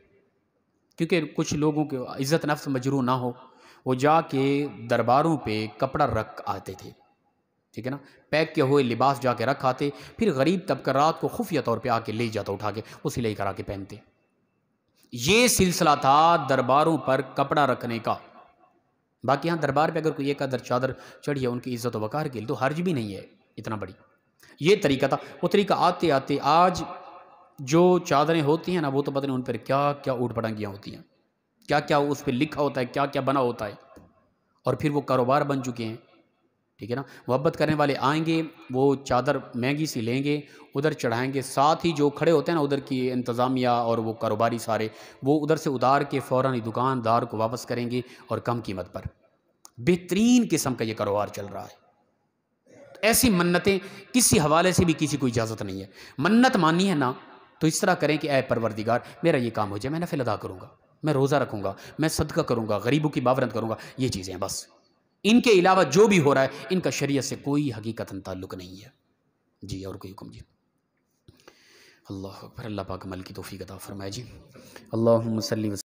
کیونکہ کچھ لوگوں کے عزت نفس مجروح نہ ہو، وہ جا کے درباروں پہ کپڑا رکھ آتے تھے، ٹھیک ہے نا، پیک کیے ہوئے لباس جا کے رکھ آتے، پھر غریب طبقہ رات کو خفیہ طور پہ آ کے لے جاتا اٹھا کے، اسے لے کر آ کے پہنتے. یہ سلسلہ تھا درباروں پر کپڑا رکھنے کا. باقی ہاں دربار پہ اگر کوئی ایک ادھر چادر چڑھی ہے ان کی عزت و وقار کے لیے تو حرج بھی نہیں ہے اتنا بڑی. یہ طریقہ تھا. وہ طریقہ آتے آتے آج جو چادریں ہوتی ہیں نا، وہ تو پتہ نہیں ان پر کیا کیا اوٹ پڑنگیاں ہوتی ہیں، کیا کیا اس پہ لکھا ہوتا ہے، کیا کیا بنا ہوتا ہے، اور پھر وہ کاروبار بن چکے ہیں. ٹھیک ہے نا، محبت کرنے والے آئیں گے، وہ چادر مہنگی سی لیں گے، ادھر چڑھائیں گے، ساتھ ہی جو کھڑے ہوتے ہیں نا ادھر کی انتظامیہ اور وہ کاروباری سارے، وہ ادھر سے ادھار کے فوراً دکاندار کو واپس کریں گے اور کم قیمت پر. بہترین قسم کا یہ کاروبار چل رہا ہے. ایسی منتیں کسی حوالے سے بھی کسی کو اجازت نہیں ہے. منت مانی ہے نا تو اس طرح کریں کہ اے پروردگار میرا یہ کام ہو جائے، میں نفل ادا کروں گا، میں روزہ رکھوں گا، میں صدقہ کروں گا، غریبوں کی باورند کروں گا. یہ چیزیں ہیں بس. ان کے علاوہ جو بھی ہو رہا ہے ان کا شریعت سے کوئی حقیقتاً تعلق نہیں ہے. جی اور کوئی حکم؟ جی اللہ اکبر. اللہ پاک عمل کی توفیق عطا فرمائے. جی اللہم صلی